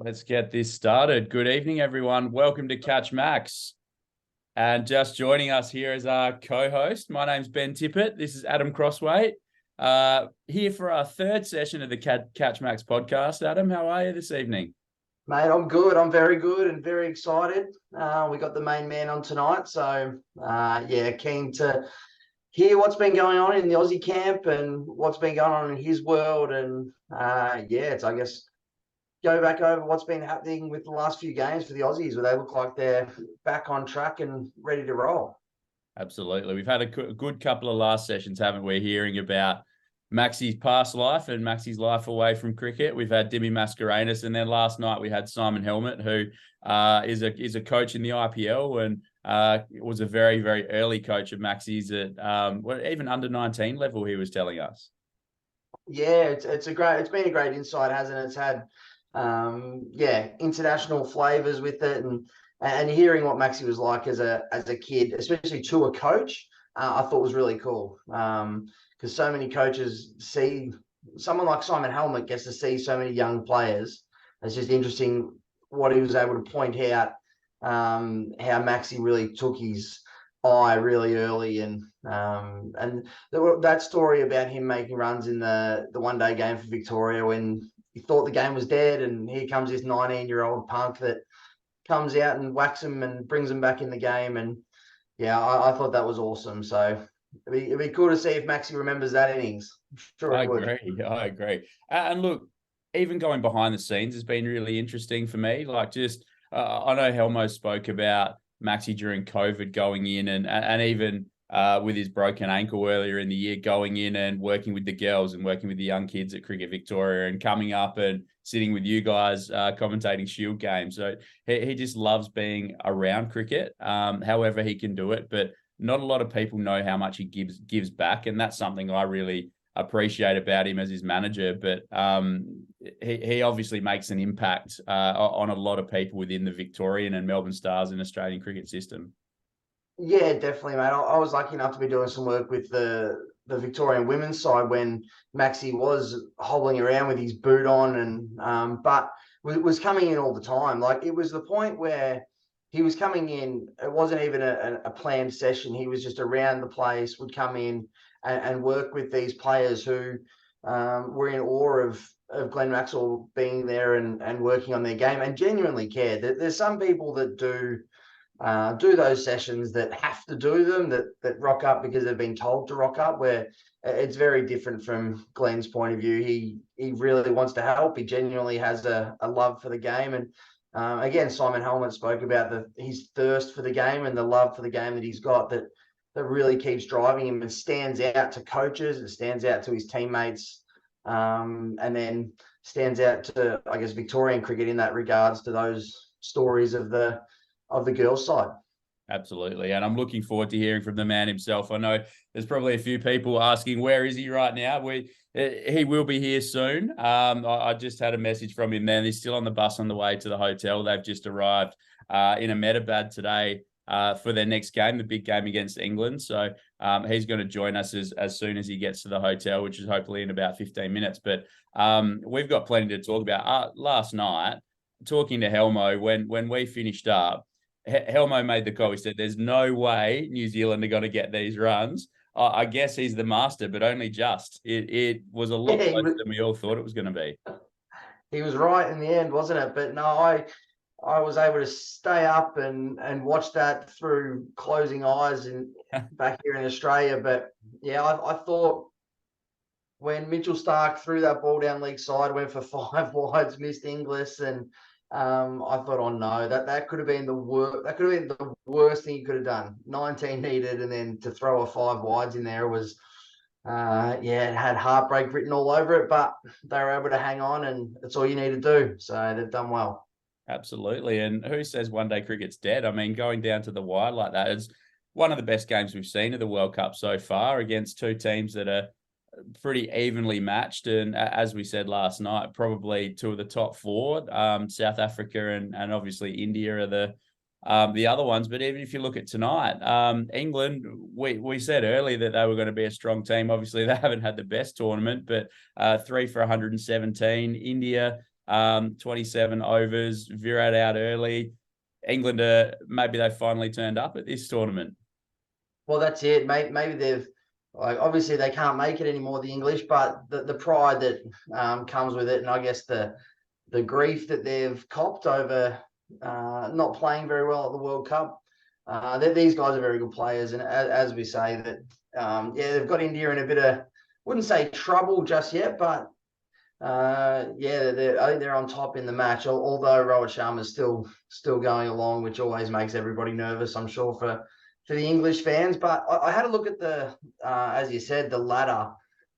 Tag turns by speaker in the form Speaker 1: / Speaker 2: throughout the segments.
Speaker 1: Let's get this started. Good evening, everyone. Welcome to Catch Max. And just joining us here as our co-host, my name's Ben Tippett. This is Adam Crossway. Here for our third session of the Catch Max podcast. Adam, how are you this evening?
Speaker 2: Mate, I'm good. I'm very good and very excited. We got the main man on tonight. So, keen to hear what's been going on in the Aussie camp and what's been going on in his world. And, it's, I guess, go back over what's been happening with the last few games for the Aussies, where they look like they're back on track and ready to roll.
Speaker 1: Absolutely. We've had a good couple of last sessions, haven't we, hearing about Maxi's past life and Maxi's life away from cricket. We've had Dimmy Mascarenhas, and then last night we had Simon Helmut, who is a coach in the IPL and was a very, very early coach of Maxi's at even under 19 level, he was telling us.
Speaker 2: Yeah, it's been a great insight, hasn't it? It's had international flavors with it, and hearing what Maxi was like as a kid, especially to a coach, I thought was really cool. Because so many coaches see someone like Simon Helmut gets to see so many young players. It's just interesting what he was able to point out, how Maxi really took his eye really early, and that story about him making runs in the one-day game for Victoria when he thought the game was dead, and here comes this 19-year-old punk that comes out and whacks him and brings him back in the game. And I thought that was awesome. So it'd be cool to see if Maxi remembers that innings. Sure,
Speaker 1: I agree. And look, even going behind the scenes has been really interesting for me. Like, just I know Helmo spoke about Maxi during COVID going in, and even with his broken ankle earlier in the year, going in and working with the girls and working with the young kids at Cricket Victoria, and coming up and sitting with you guys commentating Shield games. So he just loves being around cricket, however he can do it. But not a lot of people know how much he gives back, and that's something I really appreciate about him as his manager. But he obviously makes an impact on a lot of people within the Victorian and Melbourne Stars and Australian cricket system.
Speaker 2: Yeah, definitely, mate. I was lucky enough to be doing some work with the Victorian women's side when Maxi was hobbling around with his boot on, and but was coming in all the time. Like, it was the point where he was coming in. It wasn't even a planned session. He was just around the place, would come in and work with these players who were in awe of Glenn Maxwell being there and working on their game and genuinely cared. There's some people that do those sessions that have to do them, that rock up because they've been told to rock up, where it's very different from Glenn's point of view. He really wants to help. He genuinely has a love for the game. And again, Simon Helmut spoke about his thirst for the game and the love for the game that he's got, that really keeps driving him and stands out to coaches, and stands out to his teammates, and then stands out to, I guess, Victorian cricket in that regards to those stories of the girls' side.
Speaker 1: Absolutely. And I'm looking forward to hearing from the man himself. I know there's probably a few people asking, where is he right now? He will be here soon. I just had a message from him then. He's still on the bus on the way to the hotel. They've just arrived in Ahmedabad today for their next game, the big game against England. So he's going to join us as soon as he gets to the hotel, which is hopefully in about 15 minutes. But we've got plenty to talk about. Last night, talking to Helmo, when we finished up, Helmo made the call. He said, there's no way New Zealand are going to get these runs. I guess he's the master, but only just. It was a lot closer than we all thought it was going to be.
Speaker 2: He was right in the end, wasn't it? But no, I was able to stay up and watch that through closing eyes and back here in Australia. But yeah, I thought when Mitchell Starc threw that ball down leg side, went for 5 wides, missed Inglis, and I thought, oh no, that could have been the worst. That could have been the worst thing he could have done. 19 needed, and then to throw a 5 wides in there was, it had heartbreak written all over it. But they were able to hang on, and that's all you need to do. So they've done well.
Speaker 1: Absolutely. And who says one-day cricket's dead? I mean, going down to the wire like that is one of the best games we've seen of the World Cup so far, against two teams that are pretty evenly matched. And as we said last night, probably two of the top 4, South Africa and obviously India are the other ones. But even if you look at tonight, England, we said earlier that they were going to be a strong team. Obviously, they haven't had the best tournament, but 3 for 117. India, 27 overs, Virat out early. England, maybe they finally turned up at this tournament.
Speaker 2: Well, that's it. Maybe they've, like, obviously they can't make it anymore, the English, but the pride that comes with it, and I guess the grief that they've copped over not playing very well at the World Cup. These guys are very good players, and as we say that, they've got India in a bit of, wouldn't say trouble just yet, but I think they're on top in the match. Although Rohit Sharma's still going along, which always makes everybody nervous, I'm sure, for the English fans. But I had a look at the, as you said, the ladder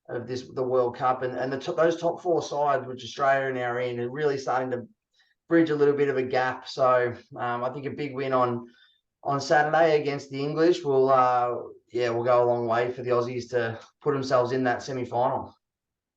Speaker 2: of the World Cup, and those top four sides, which Australia now are in, are really starting to bridge a little bit of a gap. So I think a big win on Saturday against the English will go a long way for the Aussies to put themselves in that semi-final.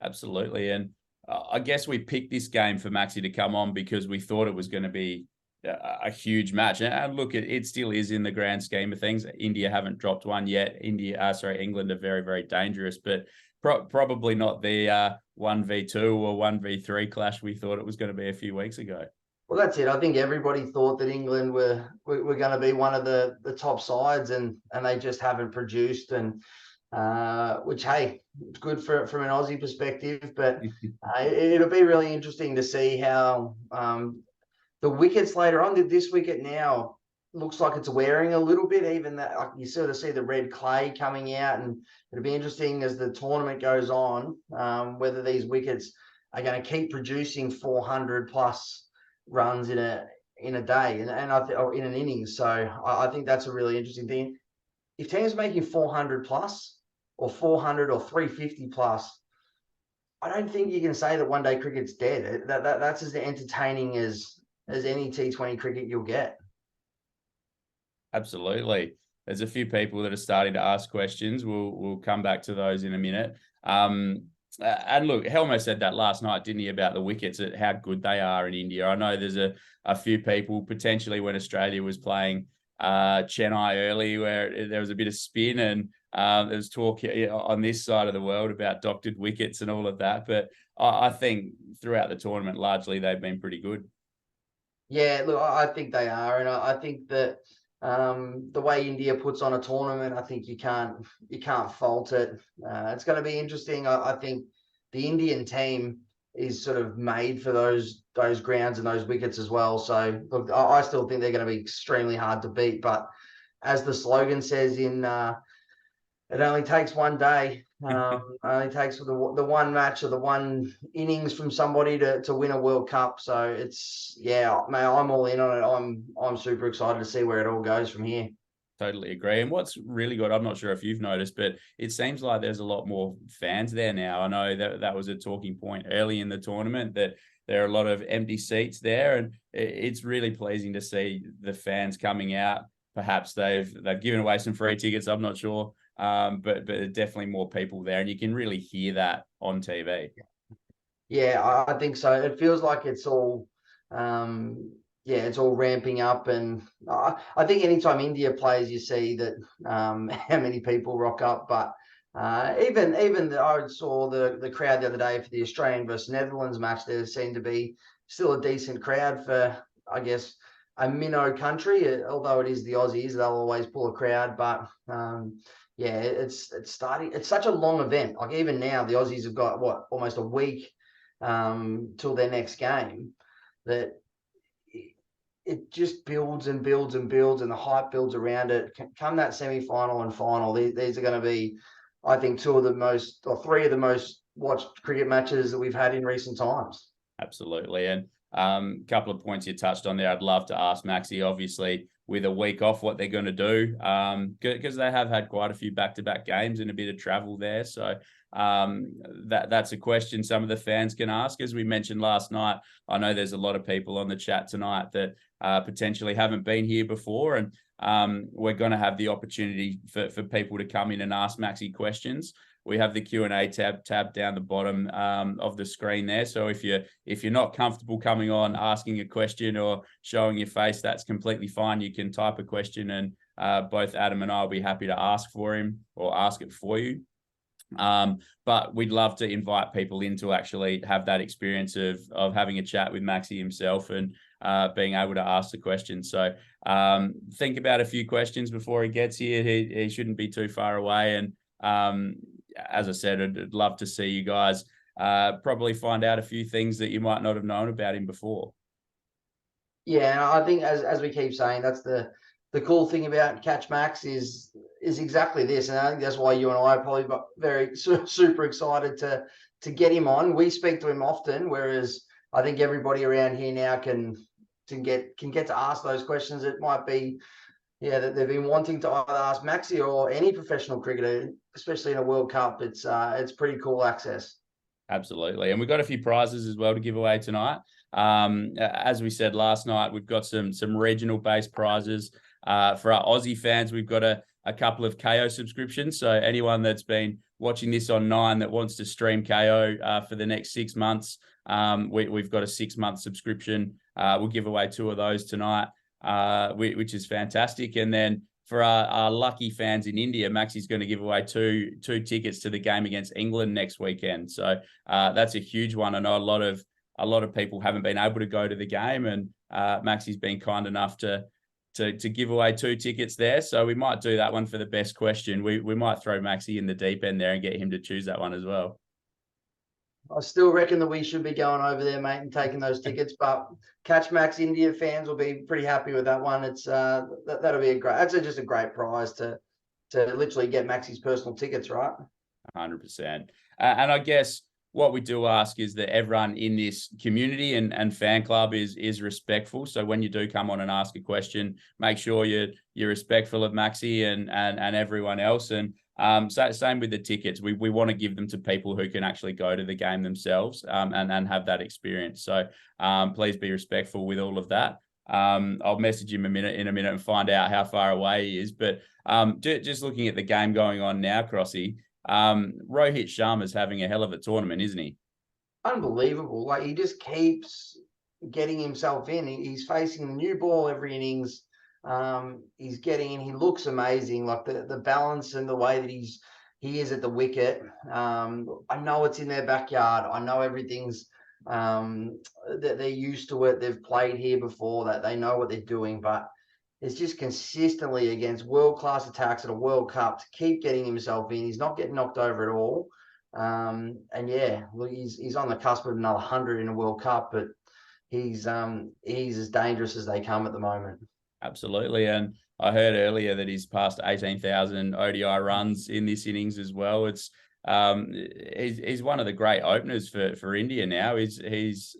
Speaker 1: Absolutely. And I guess we picked this game for Maxi to come on because we thought it was going to be a huge match. And look, it still is in the grand scheme of things. India haven't dropped one yet. England are very, very dangerous, but probably not the 1v2 or 1v3 clash we thought it was going to be a few weeks ago.
Speaker 2: Well, that's it. I think everybody thought that England were going to be one of the top sides, and they just haven't produced. And which, hey, it's good from an Aussie perspective, but it'll be really interesting to see how the wickets later on. This wicket now looks like it's wearing a little bit, even that, like, you sort of see the red clay coming out, and it'll be interesting as the tournament goes on whether these wickets are going to keep producing 400 plus runs in a day, and or in an innings. So I think that's a really interesting thing. If teams making 400 plus, or 400 or 350 plus, I don't think you can say that one day cricket's dead. That's as entertaining as any T20 cricket you'll get.
Speaker 1: Absolutely. There's a few people that are starting to ask questions. We'll come back to those in a minute. And look, Helmo said that last night, didn't he, about the wickets, how good they are in India. I know there's a few people potentially when Australia was playing Chennai early where there was a bit of spin, and there was talk on this side of the world about doctored wickets and all of that. But I think throughout the tournament, largely they've been pretty good.
Speaker 2: Yeah, look, I think they are, and I think that the way India puts on a tournament, I think you can't fault it. It's going to be interesting. I think the Indian team is sort of made for those grounds and those wickets as well. So look, I still think they're going to be extremely hard to beat. But as the slogan says it only takes one day. Only takes the one match or the one innings from somebody to win a World Cup. So it's, mate, I'm all in on it. I'm super excited to see where it all goes from here.
Speaker 1: Totally agree. And what's really good, I'm not sure if you've noticed, but it seems like there's a lot more fans there now. I know that was a talking point early in the tournament, that there are a lot of empty seats there, and it's really pleasing to see the fans coming out. Perhaps they've given away some free tickets, I'm not sure, but definitely more people there, and you can really hear that on TV.
Speaker 2: Yeah, I think so. It feels like it's all it's all ramping up, and I think anytime India plays, you see that how many people rock up. But even I saw the crowd the other day for the Australian versus Netherlands match. There seemed to be still a decent crowd for, I guess, a minnow country. Although it is the Aussies, they'll always pull a crowd. But it's starting. It's such a long event. Like even now, the Aussies have got almost a week till their next game. That it just builds and builds and builds, and the hype builds around it. Come that semi-final and final, these are going to be, I think, three of the most watched cricket matches that we've had in recent times.
Speaker 1: Absolutely. And a couple of points you touched on there, I'd love to ask Maxi, obviously, with a week off, what they're going to do, because they have had quite a few back-to-back games and a bit of travel there. So that's a question some of the fans can ask. As we mentioned last night, I know there's a lot of people on the chat tonight that potentially haven't been here before, and we're going to have the opportunity for people to come in and ask Maxi questions. We have the Q&A tab down the bottom of the screen there. So if you're not comfortable coming on, asking a question or showing your face, that's completely fine. You can type a question, and both Adam and I will be happy to ask for him or ask it for you. But we'd love to invite people in to actually have that experience of having a chat with Maxi himself and being able to ask the questions. So think about a few questions before he gets here. He shouldn't be too far away. And as I said, I'd love to see you guys probably find out a few things that you might not have known about him before.
Speaker 2: Yeah, and I think as we keep saying, that's the cool thing about Catch Max is exactly this, and I think that's why you and I are probably very super excited to get him on. We speak to him often, whereas I think everybody around here now can get to ask those questions. It might be, yeah, that they've been wanting to either ask Maxi or any professional cricketer, especially in a World Cup. It's pretty cool access.
Speaker 1: Absolutely. And we've got a few prizes as well to give away tonight. As we said last night, we've got some regional based prizes. For our Aussie fans, we've got a couple of KO subscriptions. So anyone that's been watching this on 9 that wants to stream KO for the next 6 months, we've got a 6-month subscription. We'll give away 2 of those tonight, which is fantastic. And then for our lucky fans in India, Maxi's going to give away two tickets to the game against England next weekend. So that's a huge one. I know a lot of people haven't been able to go to the game, and Maxi's been kind enough to give away 2 tickets there. So we might do that one for the best question. We might throw Maxi in the deep end there and get him to choose that one as well.
Speaker 2: I still reckon that we should be going over there, mate, and taking those tickets. But Catch Max India fans will be pretty happy with that one. It's that'll be that's just a great prize to literally get Maxi's personal tickets, right?
Speaker 1: 100%. And I guess what we do ask is that everyone in this community and fan club is respectful. So when you do come on and ask a question, make sure you're respectful of Maxi and everyone else. And so same with the tickets. We want to give them to people who can actually go to the game themselves and have that experience. So please be respectful with all of that. I'll message him in a minute and find out how far away he is. But just looking at the game going on now, Crossy, Rohit Sharma's having a hell of a tournament, isn't he?
Speaker 2: Unbelievable. Like, he just keeps getting himself in. He's facing the new ball every innings. He's getting in. He looks amazing. Like the balance and the way that he is at the wicket. I know it's in their backyard. I know everything's that they're used to it. They've played here before, that they know what they're doing, but it's just consistently against world-class attacks at a World Cup to keep getting himself in. He's not getting knocked over at all. And yeah, look, he's on the cusp of another 100 in a World Cup, but he's as dangerous as they come at the moment.
Speaker 1: Absolutely. And I heard earlier that he's passed 18,000 ODI runs in this innings as well. It's he's one of the great openers for India now. He's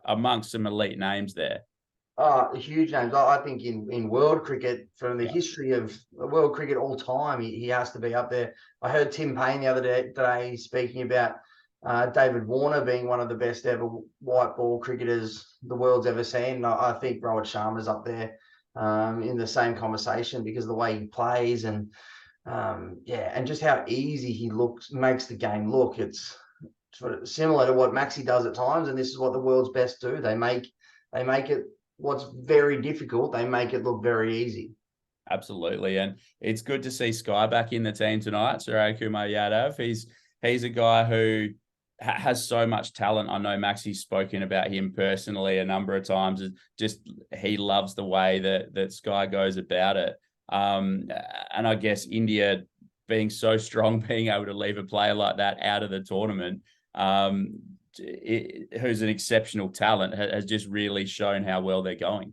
Speaker 1: amongst some elite names there.
Speaker 2: Huge names. I think in world cricket, from the history of world cricket all time, he has to be up there. I heard Tim Payne the other day speaking about David Warner being one of the best ever white ball cricketers the world's ever seen. I think Rohit Sharma's up there in the same conversation because of the way he plays and and just how easy he makes the game look. It's sort of similar to what Maxi does at times, and this is what the world's best do. They make it what's very difficult, they make it look very easy.
Speaker 1: Absolutely. And it's good to see Sky back in the team tonight. Surya Kumar Yadav. He's a guy who has so much talent. I know Maxi's spoken about him personally a number of times. Just he loves the way that Sky goes about it. And I guess India being so strong, being able to leave a player like that out of the tournament, who's an exceptional talent, has just really shown how well they're going.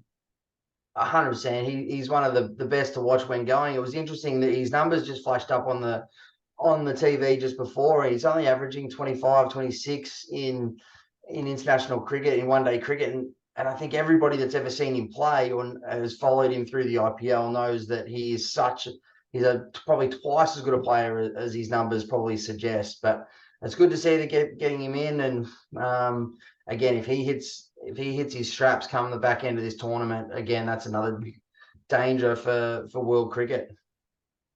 Speaker 2: 100%. He's one of the best to watch when going. It was interesting that his numbers just flashed up on the TV just before. He's only averaging 25, 26 in international cricket, in one-day cricket. And I think everybody that's ever seen him play or has followed him through the IPL knows that he's probably twice as good a player as his numbers probably suggest. But it's good to see that getting him in. And again, if he hits his straps come the back end of this tournament, again, that's another danger for world cricket.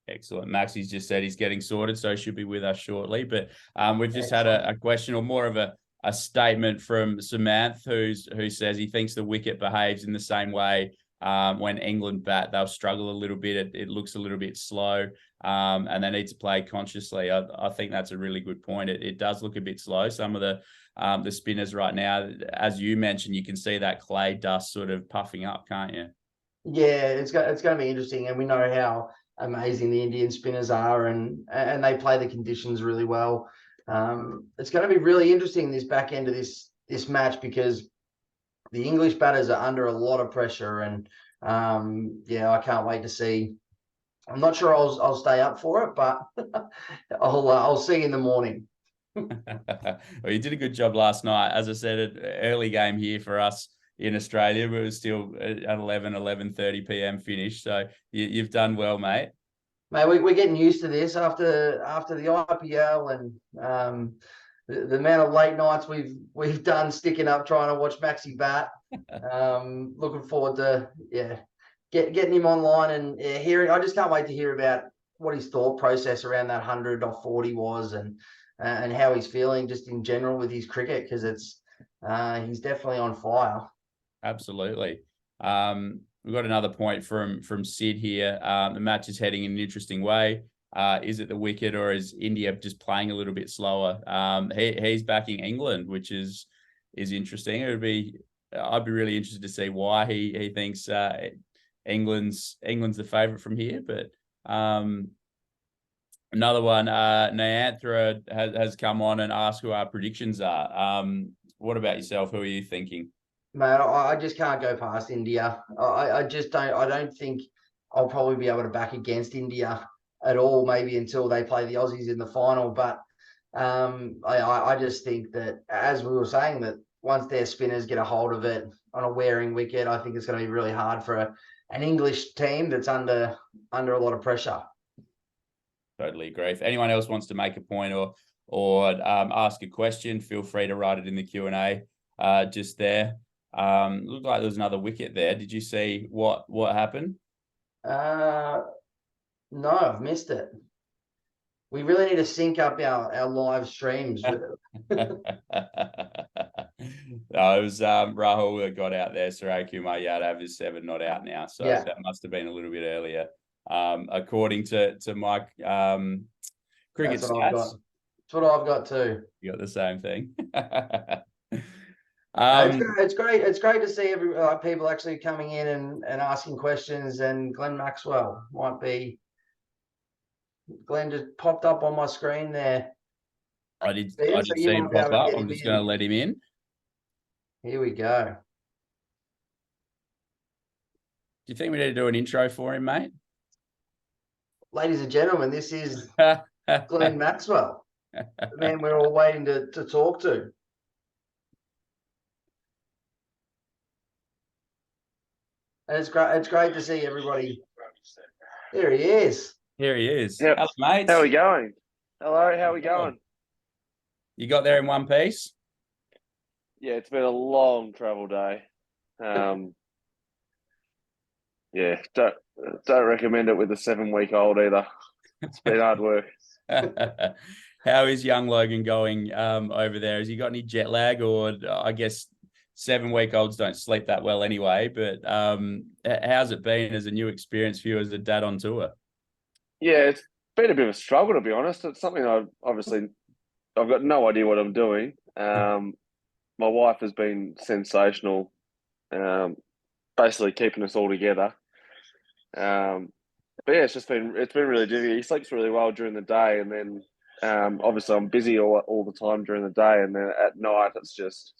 Speaker 1: Excellent. Maxi's just said he's getting sorted, so he should be with us shortly. But we've just had a question, or more of a statement from Samanth, who says he thinks the wicket behaves in the same way when England bat, they'll struggle a little bit. It looks a little bit slow, and they need to play consciously. I think that's a really good point. It does look a bit slow. Some of the spinners right now, as you mentioned, you can see that clay dust sort of puffing up, can't you?
Speaker 2: Yeah, it's going to be interesting, and we know how amazing the Indian spinners are, and they play the conditions really well. It's going to be really interesting this back end of this match, because the English batters are under a lot of pressure, and yeah, I can't wait to see. I'm not sure I'll stay up for it, but I'll see in the morning.
Speaker 1: Well, you did a good job last night. As I said, an early game here for us in Australia, but it was still at 11:30 p.m. finish. So you've done well, mate.
Speaker 2: Mate, we're getting used to this after the IPL, and the amount of late nights we've done sticking up trying to watch Maxi bat. Looking forward to getting him online and hearing. I just can't wait to hear about what his thought process around that 100 off 40 was, and how he's feeling just in general with his cricket, because he's definitely on fire.
Speaker 1: Absolutely. We've got another point from Sid here. The match is heading in an interesting way. Is it the wicket, or is India just playing a little bit slower? He's backing England, which is interesting. I'd be really interested to see why he thinks England's the favourite from here. But another one, Nyanthra has come on and asked who our predictions are. What about yourself? Who are you thinking?
Speaker 2: Mate, I just can't go past India. I just don't. I don't think I'll probably be able to back against India at all, maybe until they play the Aussies in the final. But I just think that, as we were saying, that once their spinners get a hold of it on a wearing wicket, I think it's going to be really hard for an English team that's under a lot of pressure.
Speaker 1: Totally agree. If anyone else wants to make a point or ask a question, feel free to write it in the Q&A just there. Looked like there was another wicket there. Did you see what happened?
Speaker 2: No, I've missed it. We really need to sync up our live streams.
Speaker 1: It was Rahul that got out there. Suraj Kumar Yadav is 7 not out now, so
Speaker 2: Yeah.
Speaker 1: that must have been a little bit earlier. According to Mike cricket
Speaker 2: That's what I've got.
Speaker 1: stats.
Speaker 2: That's what I've got too.
Speaker 1: You got the same thing.
Speaker 2: It's great. It's great to see people actually coming in and asking questions. And Glenn Maxwell might be. Glenn just popped up on my screen there.
Speaker 1: I did see him pop up. I'm just going to let him in.
Speaker 2: Here we go.
Speaker 1: Do you think we need to do an intro for him, mate?
Speaker 2: Ladies and gentlemen, this is Glenn Maxwell, the man we're all waiting to talk to. And it's great to see everybody. There he is.
Speaker 1: Here he is.
Speaker 3: Yep.
Speaker 1: Hello, mate.
Speaker 3: How are we going? Hello, how are we going?
Speaker 1: You got there in one piece?
Speaker 3: Yeah, it's been a long travel day. Yeah, don't recommend it with a 7-week-old either. It's been hard work.
Speaker 1: How is young Logan going over there? Has he got any jet lag? Or I guess 7-week-olds don't sleep that well anyway. But how's it been as a new experience for you as a dad on tour?
Speaker 3: Yeah, it's been a bit of a struggle, to be honest. It's something I've got no idea what I'm doing. My wife has been sensational, basically keeping us all together. But yeah, it's been really difficult. He sleeps really well during the day, and then obviously I'm busy all the time during the day, and then at night it's just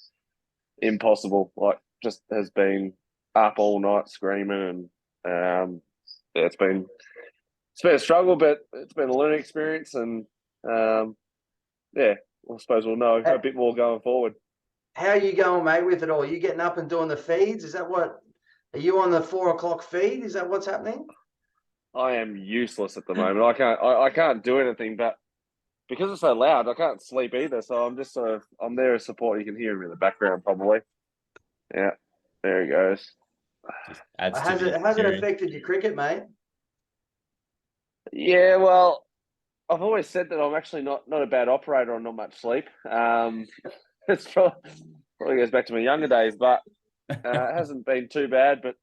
Speaker 3: impossible. Like, just has been up all night screaming, and yeah, it's been a struggle, but it's been a learning experience, and yeah, I suppose we'll know a bit more going forward.
Speaker 2: How are you going, mate, with it all? Are you getting up and doing the feeds? Is that what? Are you on the 4 o'clock feed? Is that what's happening?
Speaker 3: I am useless at the moment. I can't do anything, but because it's so loud, I can't sleep either. So I'm just I'm there as support. You can hear him in the background, probably. Yeah, there he goes.
Speaker 2: Has it affected your cricket, mate?
Speaker 3: Yeah, well, I've always said that I'm actually not a bad operator on not much sleep. It's probably goes back to my younger days, but it hasn't been too bad. But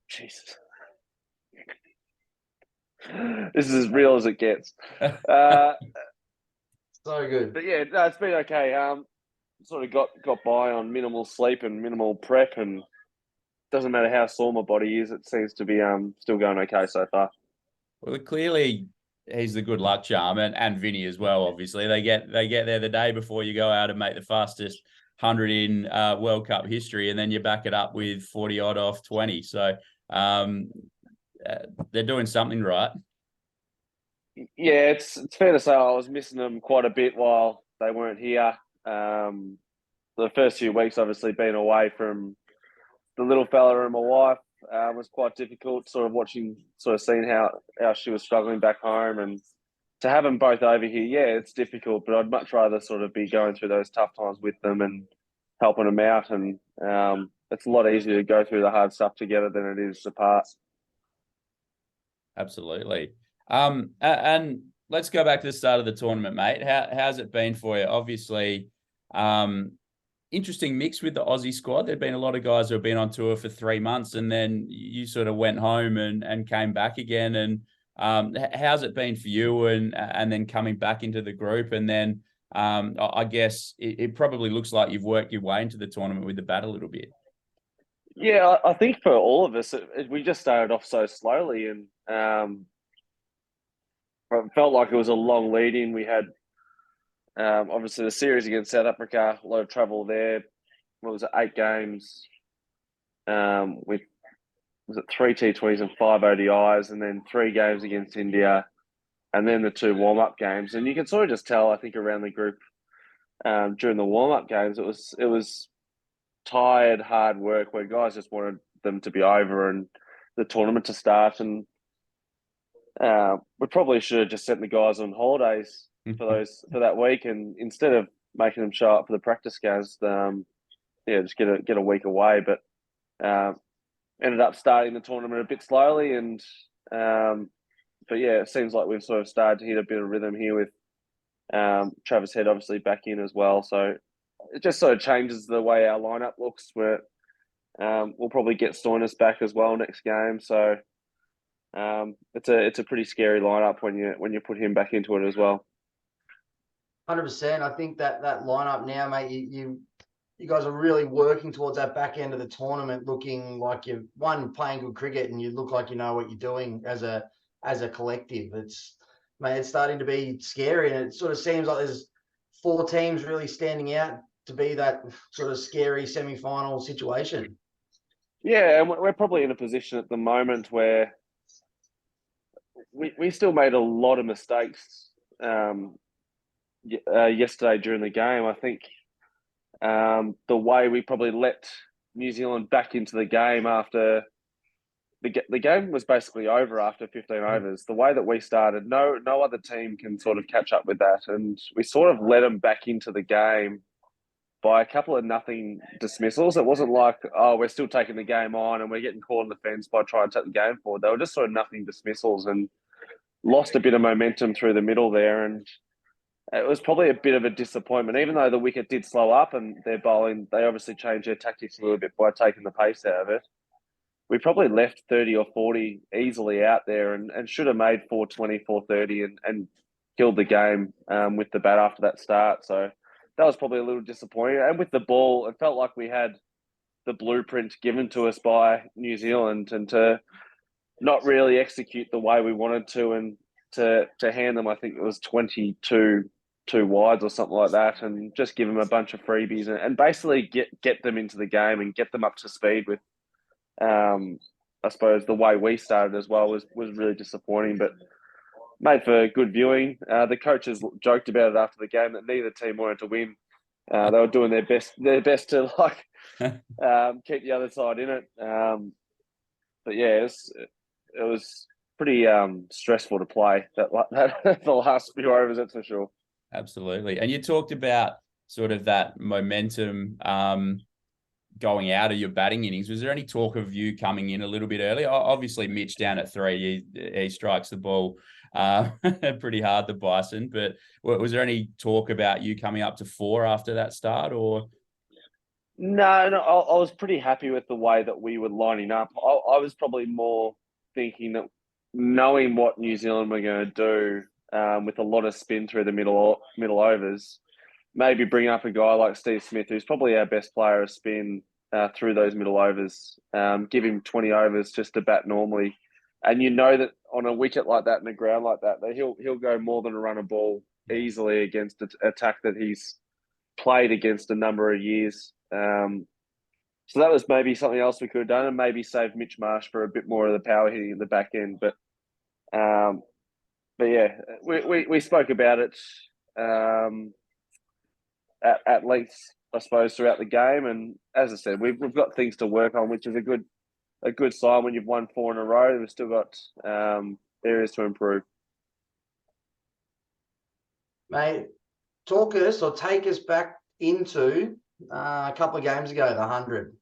Speaker 3: Jesus. This is as real as it gets. Uh,
Speaker 2: So good.
Speaker 3: but yeah, no, it's been okay. Sort of got by on minimal sleep and minimal prep, and doesn't matter how sore my body is, it seems to be still going okay so far.
Speaker 1: Well, clearly he's the good luck charm, and Vinny as well. Obviously, they get there the day before you go out and make the fastest 100 in World Cup history, and then you back it up with 40 odd off 20. So they're doing something right.
Speaker 3: Yeah, it's fair to say I was missing them quite a bit while they weren't here. The first few weeks, obviously, being away from the little fella and my wife was quite difficult. Sort of seeing how she was struggling back home, and to have them both over here, yeah, it's difficult. But I'd much rather sort of be going through those tough times with them and helping them out. And it's a lot easier to go through the hard stuff together than it is apart.
Speaker 1: Absolutely. And let's go back to the start of the tournament, mate. How's it been for you? Obviously, interesting mix with the Aussie squad. There've been a lot of guys who have been on tour for 3 months, and then you sort of went home and came back again. And how's it been for you? And then coming back into the group, and then I guess it probably looks like you've worked your way into the tournament with the bat a little bit.
Speaker 3: Yeah, I think for all of us, we just started off so slowly, and it felt like it was a long lead in. We had obviously the series against South Africa, a lot of travel there. What was it, 8 games with, was it 3 T20s and 5 ODIs, and then 3 games against India, and then the 2 warm-up games. And you can sort of just tell, I think, around the group during the warm-up games, it was tired, hard work where guys just wanted them to be over and the tournament to start. And we probably should have just sent the guys on holidays for that week, and instead of making them show up for the practice games, just get a week away. But ended up starting the tournament a bit slowly, and but yeah, it seems like we've sort of started to hit a bit of rhythm here with Travis Head obviously back in as well. So it just sort of changes the way our lineup looks. Where we'll probably get Stoinis back as well next game. So it's a pretty scary lineup when you put him back into it as well.
Speaker 2: 100%. I think that lineup now, mate, you guys are really working towards that back end of the tournament, looking like you're playing good cricket, and you look like you know what you're doing as a collective. It's starting to be scary, and it sort of seems like there's 4 teams really standing out to be that sort of scary semi-final situation.
Speaker 3: Yeah, and we're probably in a position at the moment where we still made a lot of mistakes yesterday during the game. I think the way we probably let New Zealand back into the game after the game was basically over after 15 overs. The way that we started, no other team can sort of catch up with that. And we sort of let them back into the game by a couple of nothing dismissals. It wasn't like, oh, we're still taking the game on and we're getting caught on the fence by trying to take the game forward. They were just sort of nothing dismissals and lost a bit of momentum through the middle there. And it was probably a bit of a disappointment, even though the wicket did slow up and their bowling, they obviously changed their tactics a little bit by taking the pace out of it. We probably left 30 or 40 easily out there and should have made 420, 430 and killed the game with the bat after that start. So that was probably a little disappointing. And with the ball, it felt like we had the blueprint given to us by New Zealand, and to not really execute the way we wanted to, and to hand them, I think it was 22 2 wides or something like that, and just give them a bunch of freebies and basically get them into the game and get them up to speed with, I suppose, the way we started as well was really disappointing, but made for good viewing. The coaches joked about it after the game that neither team wanted to win. They were doing their best to keep the other side in it. But yeah, it was pretty stressful to play that the last few overs, that's for sure.
Speaker 1: Absolutely. And you talked about sort of that momentum going out of your batting innings. Was there any talk of you coming in a little bit early? Obviously, Mitch down at 3, he strikes the ball pretty hard, the Bison. But was there any talk about you coming up to 4 after that start, or?
Speaker 3: No, I was pretty happy with the way that we were lining up. I was probably more thinking that knowing what New Zealand were going to do with a lot of spin through the middle overs, maybe bring up a guy like Steve Smith, who's probably our best player of spin through those middle overs. Give him 20 overs just to bat normally, and you know that on a wicket like that in the ground like that, he'll go more than a run of ball easily against an attack that he's played against a number of years. So that was maybe something else we could have done, and maybe save Mitch Marsh for a bit more of the power hitting at the back end. But yeah, we spoke about it at length, I suppose, throughout the game. And as I said, we've got things to work on, which is a good sign when you've won 4 in a row. We've still got areas to improve.
Speaker 2: Mate, talk us or take us back into a couple of games ago, the 100.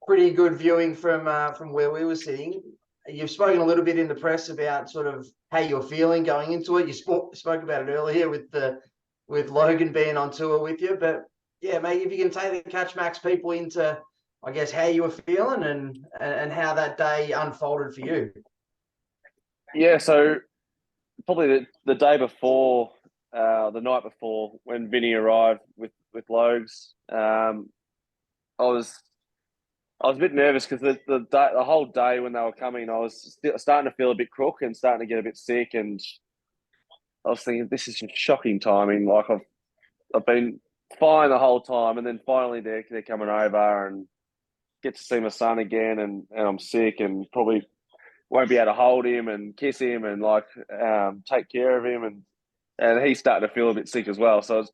Speaker 2: Pretty good viewing from where we were sitting. You've spoken a little bit in the press about sort of how you're feeling going into it. You spoke about it earlier with Logan being on tour with you. But yeah, mate, if you can take the Catch Max people into, I guess, how you were feeling and how that day unfolded for you.
Speaker 3: Yeah, so probably the day before, the night before, when Vinny arrived with Logs, I was a bit nervous because the whole day when they were coming, I was starting to feel a bit crook and starting to get a bit sick, and I was thinking, this is just shocking timing. Like I've been fine the whole time, and then finally they're coming over and get to see my son again, and I'm sick and probably won't be able to hold him and kiss him and like take care of him, and he's starting to feel a bit sick as well. So it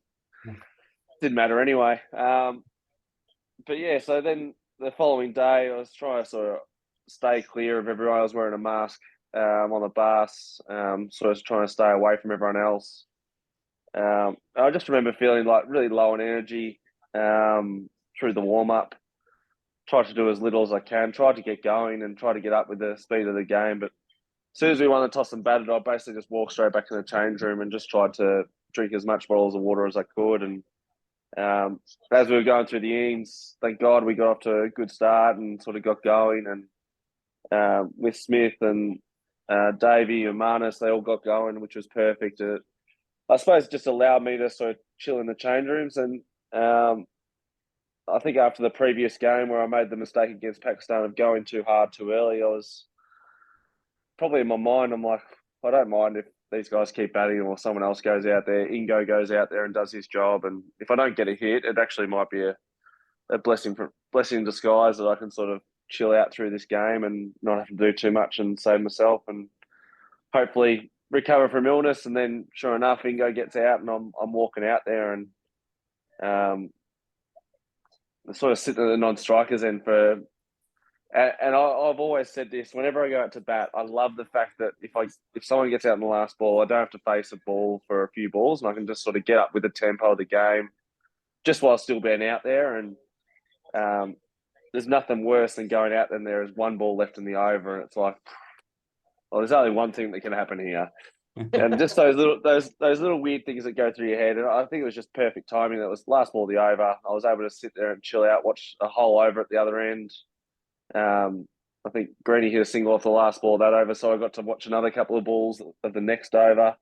Speaker 3: didn't matter anyway. But yeah, so then the following day, I was trying to sort of stay clear of everyone. I was wearing a mask on the bus, sort of trying to stay away from everyone else. I just remember feeling like really low on energy through the warm up. Tried to do as little as I can. Tried to get going and try to get up with the speed of the game. But as soon as we won the toss and batted, I basically just walked straight back to the change room and just tried to drink as much bottles of water as I could. And as we were going through the innings, thank God we got off to a good start and sort of got going. And with Smith and Davey and Marnus, they all got going, which was perfect. I suppose it just allowed me to sort of chill in the change rooms. And I think after the previous game where I made the mistake against Pakistan of going too hard too early, I was probably in my mind, I'm like, I don't mind if these guys keep batting or someone else goes out there. Ingo goes out there and does his job. And if I don't get a hit, it actually might be a blessing in disguise that I can sort of chill out through this game and not have to do too much and save myself and hopefully recover from illness. And then sure enough, Ingo gets out and I'm walking out there and sort of sitting at the non-strikers end for. And I've always said this, whenever I go out to bat, I love the fact that if someone gets out in the last ball, I don't have to face a ball for a few balls and I can just sort of get up with the tempo of the game just while still being out there. And there's nothing worse than going out and there is one ball left in the over and it's like, well, there's only one thing that can happen here. And just those little weird things that go through your head. And I think it was just perfect timing. That was last ball of the over. I was able to sit there and chill out, watch a whole over at the other end. I think Greeny hit a single off the last ball of that over, so I got to watch another couple of balls of the next over.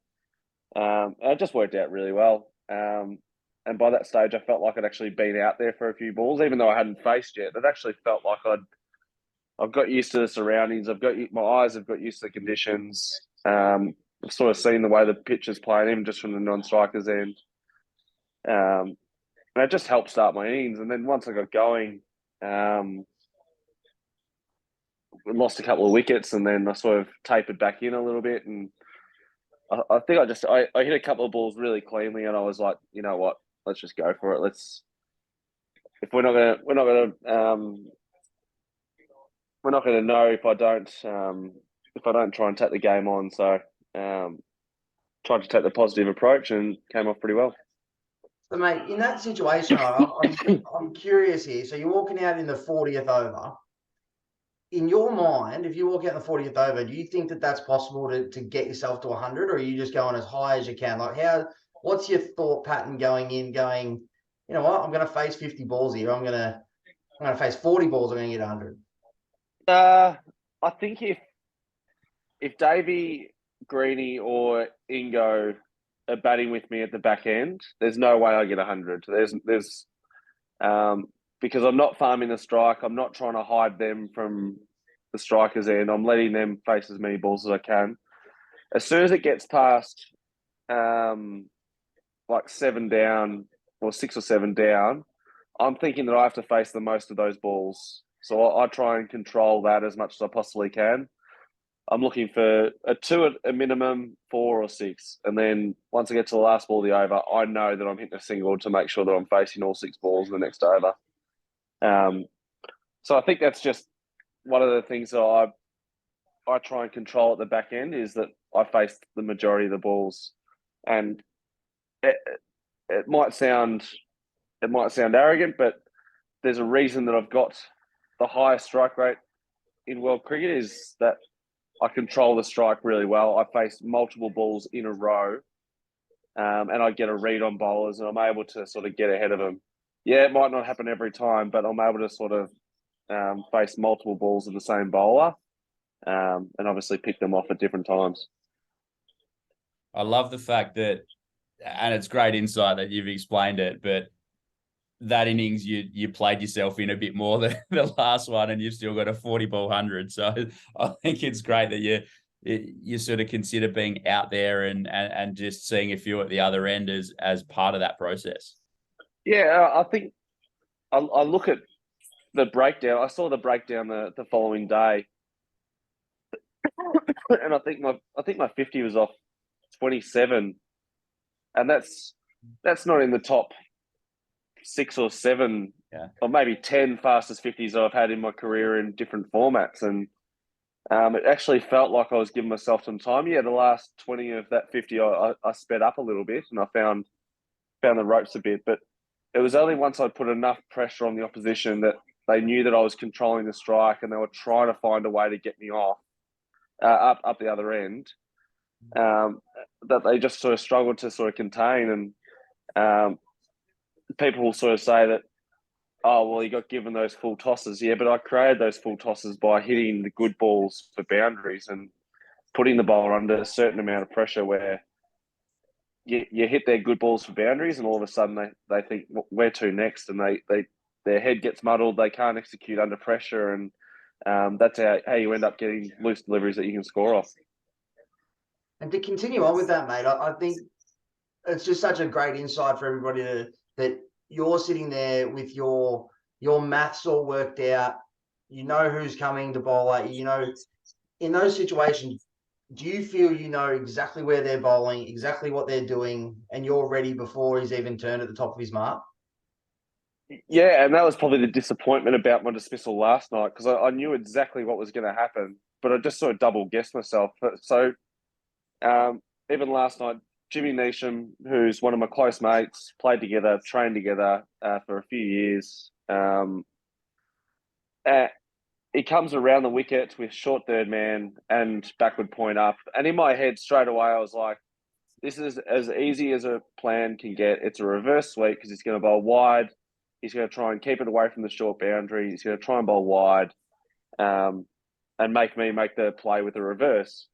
Speaker 3: And it just worked out really well. And by that stage, I felt like I'd actually been out there for a few balls, even though I hadn't faced yet. It actually felt like I've got used to the surroundings. My eyes have got used to the conditions. I've sort of seen the way the pitch is playing, even just from the non-strikers end. And it just helped start my innings. And then once I got going, we lost a couple of wickets, and then I sort of tapered back in a little bit. And I think I hit a couple of balls really cleanly, and I was like, you know what, let's just go for it. We're not gonna know if I don't try and take the game on. So tried to take the positive approach and came off pretty well.
Speaker 2: So, mate, in that situation, I'm curious here. So you're walking out in the 40th over. In your mind, if you walk out in the 40th over, do you think that that's possible to get yourself to 100, or are you just going as high as you can? Like, what's your thought pattern going in, you know what, I'm going to face 50 balls here. I'm going to face 40 balls. I'm going to get 100.
Speaker 3: I think if Davey, Greeny, or Ingo are batting with me at the back end, there's no way I get 100. There's because I'm not farming the strike. I'm not trying to hide them from the strikers end. I'm letting them face as many balls as I can. As soon as it gets past like 7 down or 6 or 7 down, I'm thinking that I have to face the most of those balls. So I try and control that as much as I possibly can. I'm looking for a 2 at a minimum, 4 or 6. And then once I get to the last ball of the over, I know that I'm hitting a single to make sure that I'm facing all 6 balls in the next over. So I think that's just one of the things that I try and control at the back end, is that I face the majority of the balls. And it might sound arrogant, but there's a reason that I've got the highest strike rate in world cricket, is that I control the strike really well. I face multiple balls in a row, and I get a read on bowlers, and I'm able to sort of get ahead of them. Yeah, it might not happen every time, but I'm able to sort of face multiple balls of the same bowler, and obviously pick them off at different times.
Speaker 1: I love the fact that, and it's great insight that you've explained it, but that innings you played yourself in a bit more than the last one, and you've still got a 40 ball 100. So I think it's great that you sort of consider being out there and just seeing a few at the other end as part of that process.
Speaker 3: Yeah, I think I look at the breakdown. I saw the breakdown the following day, and I think my 50 was off 27, and that's not in the top 6 or 7, or maybe 10 fastest 50s I've had in my career in different formats. And it actually felt like I was giving myself some time. Yeah, the last 20 of that 50, I sped up a little bit, and I found the ropes a bit. But it was only once I put enough pressure on the opposition that they knew that I was controlling the strike, and they were trying to find a way to get me off up the other end, that they just sort of struggled to sort of contain. And people will sort of say that, oh, well, he got given those full tosses. Yeah, but I created those full tosses by hitting the good balls for boundaries and putting the bowler under a certain amount of pressure where you hit their good balls for boundaries, and all of a sudden they think, where to next? And their head gets muddled. They can't execute under pressure. And that's how you end up getting loose deliveries that you can score off. And
Speaker 2: to continue on with that, mate, I think it's just such a great insight for everybody that you're sitting there with your maths all worked out. You know who's coming to bowl at you. You know, in those situations, do you feel you know exactly where they're bowling, exactly what they're doing, and you're ready before he's even turned at the top of his mark?
Speaker 3: Yeah, and that was probably the disappointment about my dismissal last night, because I knew exactly what was going to happen, but I just sort of double guessed myself. So even last night, Jimmy Neesham, who's one of my close mates, played together, trained together for a few years. He comes around the wicket with short third man and backward point up. And in my head, straight away, I was like, this is as easy as a plan can get. It's a reverse sweep because he's going to bowl wide. He's going to try and keep it away from the short boundary. He's going to try and bowl wide and make me make the play with the reverse.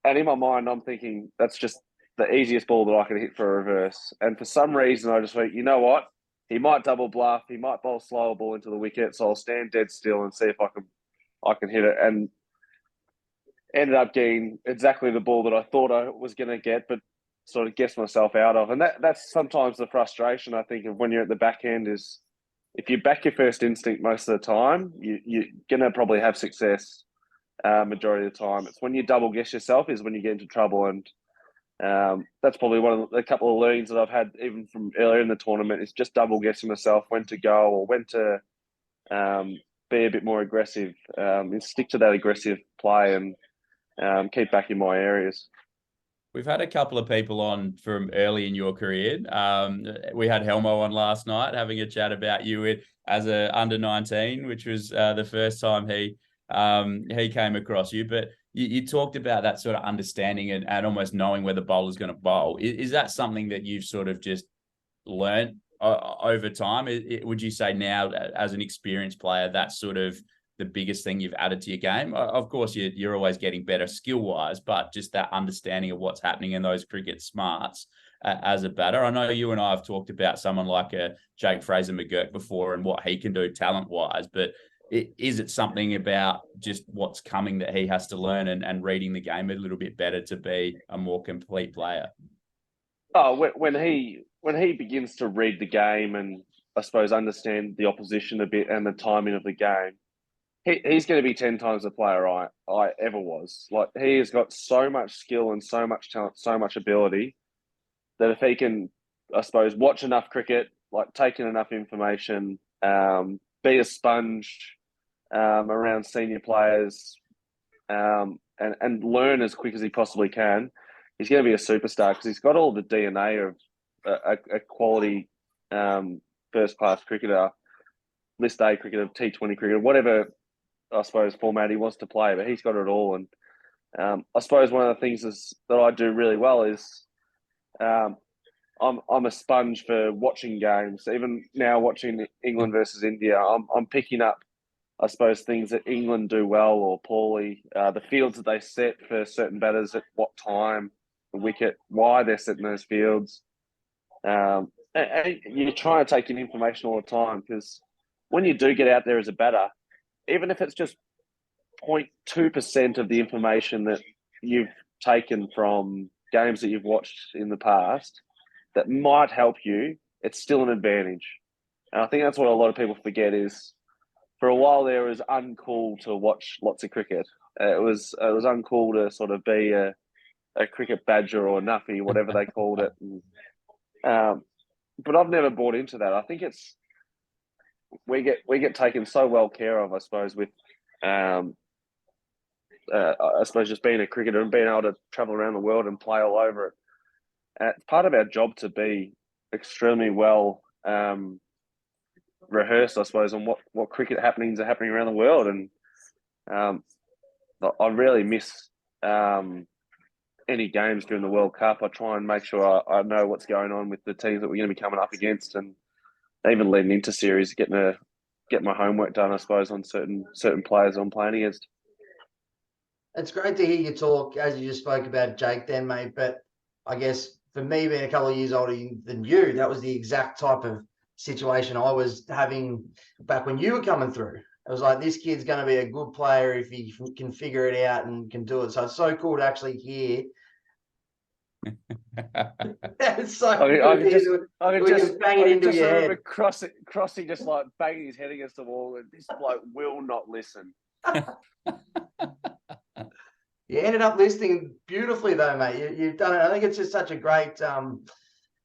Speaker 3: And in my mind, I'm thinking, that's just the easiest ball that I can hit for a reverse. And for some reason, I just went, you know what? He might double bluff. He might bowl slower ball into the wicket. So I'll stand dead still and see if I can hit it. And ended up getting exactly the ball that I thought I was going to get, but sort of guessed myself out of. And that's sometimes the frustration, I think, of when you're at the back end, is if you back your first instinct most of the time, you're going to probably have success majority of the time. It's when you double guess yourself is when you get into trouble. And that's probably one of a couple of learnings that I've had even from earlier in the tournament, is just double guessing myself when to go or when to be a bit more aggressive, and stick to that aggressive play and keep backing my areas.
Speaker 1: We've had a couple of people on from early in your career. We had Helmo on last night having a chat about you as a under 19, which was the first time he came across you. But you talked about that sort of understanding and almost knowing where the bowler's going to bowl. Is that something that you've sort of just learned over time? Would you say now, as an experienced player, that's sort of the biggest thing you've added to your game? Of course, you're always getting better skill-wise, but just that understanding of what's happening in those cricket smarts as a batter. I know you and I have talked about someone like a Jake Fraser-McGurk before and what he can do talent-wise, but is it something about just what's coming that he has to learn and reading the game a little bit better to be a more complete player?
Speaker 3: Oh, when he begins to read the game and I suppose understand the opposition a bit and the timing of the game, he's going to be 10 times the player I ever was. Like, he has got so much skill and so much talent, so much ability that if he can, I suppose, watch enough cricket, like take in enough information, be a sponge around senior players, and learn as quick as he possibly can, he's going to be a superstar because he's got all the DNA of a quality first-class cricketer, list A cricketer, T20 cricketer, whatever, I suppose, format he wants to play, but he's got it all. And I suppose one of the things that I do really well is I'm a sponge for watching games. Even now, watching England versus India, I'm picking up, I suppose, things that England do well or poorly, the fields that they set for certain batters at what time, the wicket, why they're setting those fields. And you're trying to take in information all the time, because when you do get out there as a batter, even if it's just 0.2% of the information that you've taken from games that you've watched in the past that might help you, it's still an advantage. And I think that's what a lot of people forget is, for a while there, it was uncool to watch lots of cricket. It was uncool to sort of be a cricket badger or a nuffy, whatever they called it. And, but I've never bought into that. I think we get taken so well care of, I suppose, with I suppose just being a cricketer and being able to travel around the world and play all over it. It's part of our job to be extremely well rehearsed, I suppose, on what cricket happenings are happening around the world. And I really miss any games during the World Cup. I try and make sure I know what's going on with the teams that we're going to be coming up against, and even leading into series, get my homework done, I suppose, on certain players I'm playing against.
Speaker 2: It's great to hear you talk, as you just spoke about Jake then, mate. But I guess for me, being a couple of years older than you, that was the exact type of situation I was having back when you were coming through. It was like, this kid's going to be a good player if he can figure it out and can do it. So it's so cool to actually hear. It's so
Speaker 3: I can just
Speaker 2: bang it into your head.
Speaker 3: Crossy just like banging his head against the wall, and this bloke will not listen.
Speaker 2: You ended up listening beautifully, though, mate. You've done it. I think it's just such a great,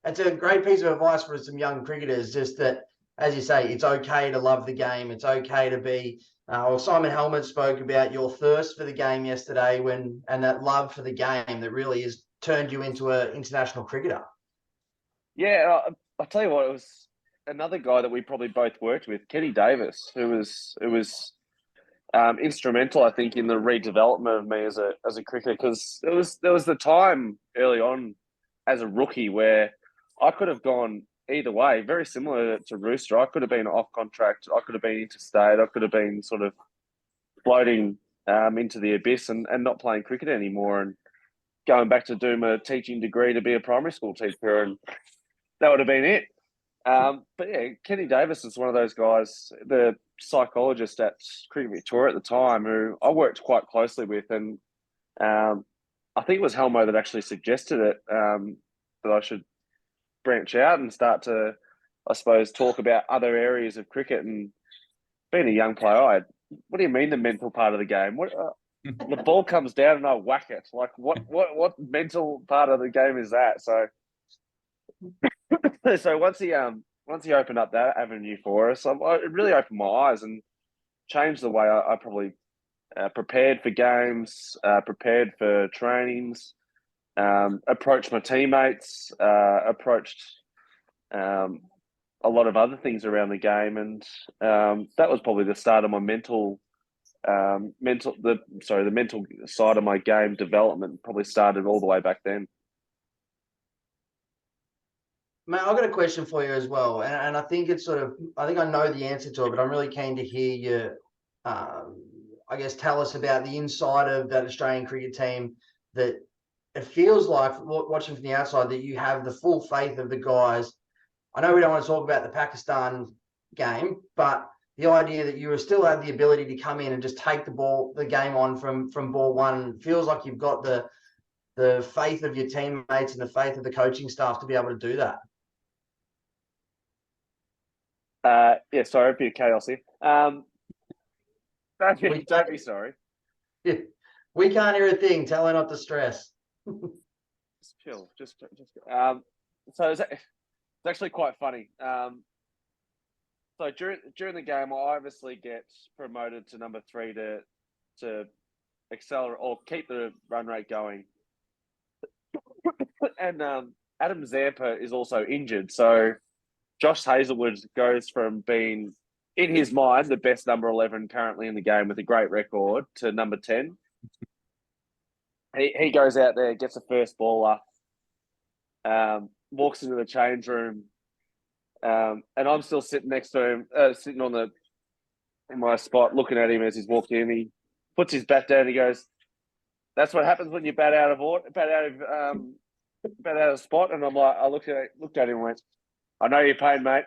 Speaker 2: it's a great piece of advice for some young cricketers. Just that, as you say, it's okay to love the game. It's okay to be. Simon Helmut spoke about your thirst for the game yesterday, and that love for the game that really has turned you into an international cricketer.
Speaker 3: Yeah, I'll tell you what. It was another guy that we probably both worked with, Kenny Davis, who was instrumental, I think, in the redevelopment of me as a cricketer, because there was the time early on as a rookie where I could have gone either way, very similar to Rooster. I could have been off contract, I could have been interstate, I could have been sort of floating into the abyss and not playing cricket anymore, and going back to do my teaching degree to be a primary school teacher, and that would have been it. But yeah, Kenny Davis is one of those guys, the psychologist at Cricket Victoria at the time, who I worked quite closely with, and I think it was Helmo that actually suggested it, that I should branch out and start to, I suppose, talk about other areas of cricket. And being a young player, what do you mean the mental part of the game? What the ball comes down and I whack it? Like what mental part of the game is that? So so once he opened up that avenue for us, it really opened my eyes and changed the way I probably prepared for games, prepared for trainings, approached my teammates, approached a lot of other things around the game, and that was probably the start of my mental side of my game development. Probably started all the way back then.
Speaker 2: Mate, I've got a question for you as well, and I think it's I think I know the answer to it, but I'm really keen to hear you, I guess, tell us about the inside of that Australian cricket team. That it feels like, watching from the outside, that you have the full faith of the guys. I know we don't want to talk about the Pakistan game, but the idea that you still have the ability to come in and just take the game on from ball one, feels like you've got the faith of your teammates and the faith of the coaching staff to be able to do that.
Speaker 3: Yeah, sorry for your chaos here. Don't be sorry.
Speaker 2: Yeah. We can't hear a thing. Tell her not to stress.
Speaker 3: Just chill. Just. So it's actually quite funny. So during the game, I obviously get promoted to number 3 to accelerate or keep the run rate going. And Adam Zampa is also injured, so Josh Hazlewood goes from being, in his mind, the best number 11 currently in the game with a great record to number 10. He goes out there, gets the first baller, walks into the change room, and I'm still sitting next to him, sitting in my spot, looking at him as he's walking in. He puts his bat down. He goes, "That's what happens when you bat out of spot." And I'm like, I looked at him and went, "I know your pain, mate."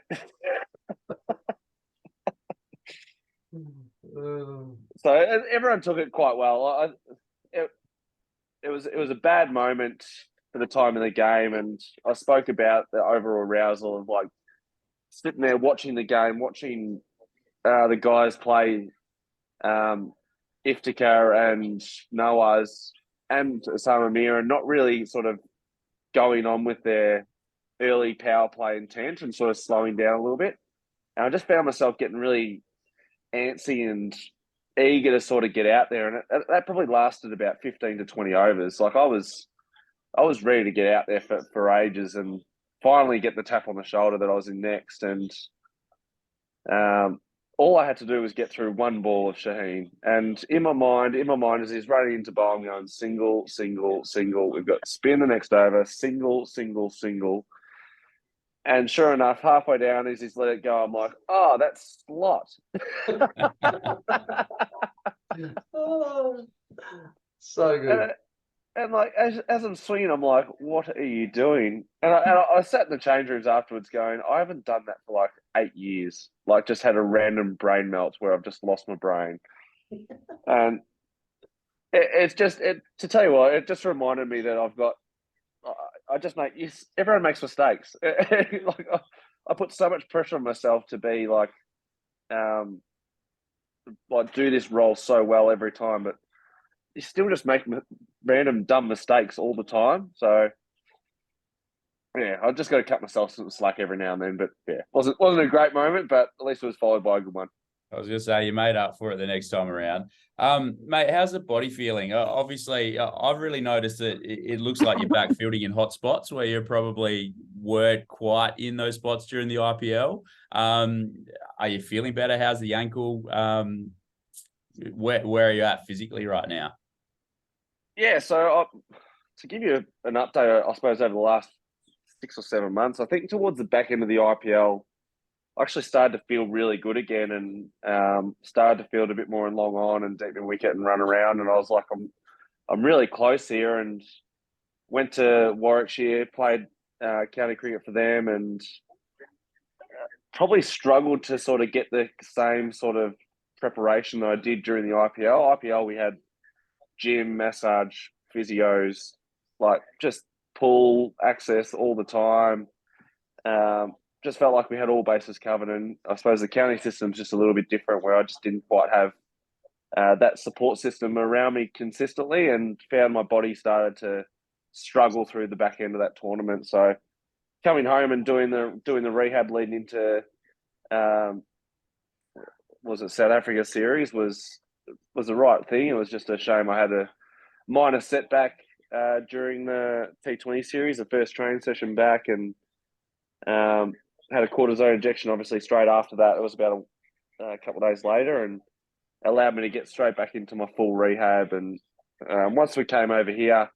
Speaker 3: So everyone took it quite well. It was a bad moment for the time in the game, and I spoke about the overall arousal of like sitting there watching the game, watching the guys play Iftikhar and Nawaz and Osama Mir, and not really sort of going on with their early power play intent and sort of slowing down a little bit. And I just found myself getting really antsy and eager to sort of get out there. And that probably lasted about 15 to 20 overs. Like I was ready to get out there for ages and finally get the tap on the shoulder that I was in next. And all I had to do was get through one ball of Shaheen. And in my mind, as he's running into bowl, I'm going single, single, single. We've got spin the next over, single, single, single. And sure enough, halfway down, as he's let it go, I'm like, "Oh, that's slot."
Speaker 2: Oh, so good.
Speaker 3: And like as I'm swinging, I'm like, "What are you doing?" And I sat in the change rooms afterwards, going, "I haven't done that for like 8 years. Like, just had a random brain melt where I've just lost my brain." And it's just to tell you what, it just reminded me that I've got. I just make everyone makes mistakes. Like I put so much pressure on myself to be like do this role so well every time, but you still just make random dumb mistakes all the time. So yeah, I just got to cut myself some slack every now and then. But yeah, wasn't a great moment, but at least it was followed by a good one.
Speaker 1: I was going to say you made up for it the next time around. Mate, how's the body feeling? Obviously, I've really noticed that it looks like you're back fielding in hot spots where you probably weren't quite in those spots during the IPL. Are you feeling better? How's the ankle? Where are you at physically right now?
Speaker 3: Yeah, so to give you an update, I suppose over the last 6 or 7 months, I think towards the back end of the IPL, I actually started to feel really good again, and started to field a bit more in long on and deep in wicket and run around. And I was like, I'm really close here, and went to Warwickshire, played county cricket for them, and probably struggled to sort of get the same sort of preparation that I did during the IPL. IPL, we had gym, massage, physios, like just pool access all the time. Just felt like we had all bases covered, and I suppose the county system's just a little bit different, where I just didn't quite have that support system around me consistently, and found my body started to struggle through the back end of that tournament. So coming home and doing the rehab leading into was it South Africa series was the right thing. It was just a shame I had a minor setback during the T20 series, the first training session back, and had a cortisone injection obviously straight after that. It was about a couple of days later, and allowed me to get straight back into my full rehab. And once we came over here,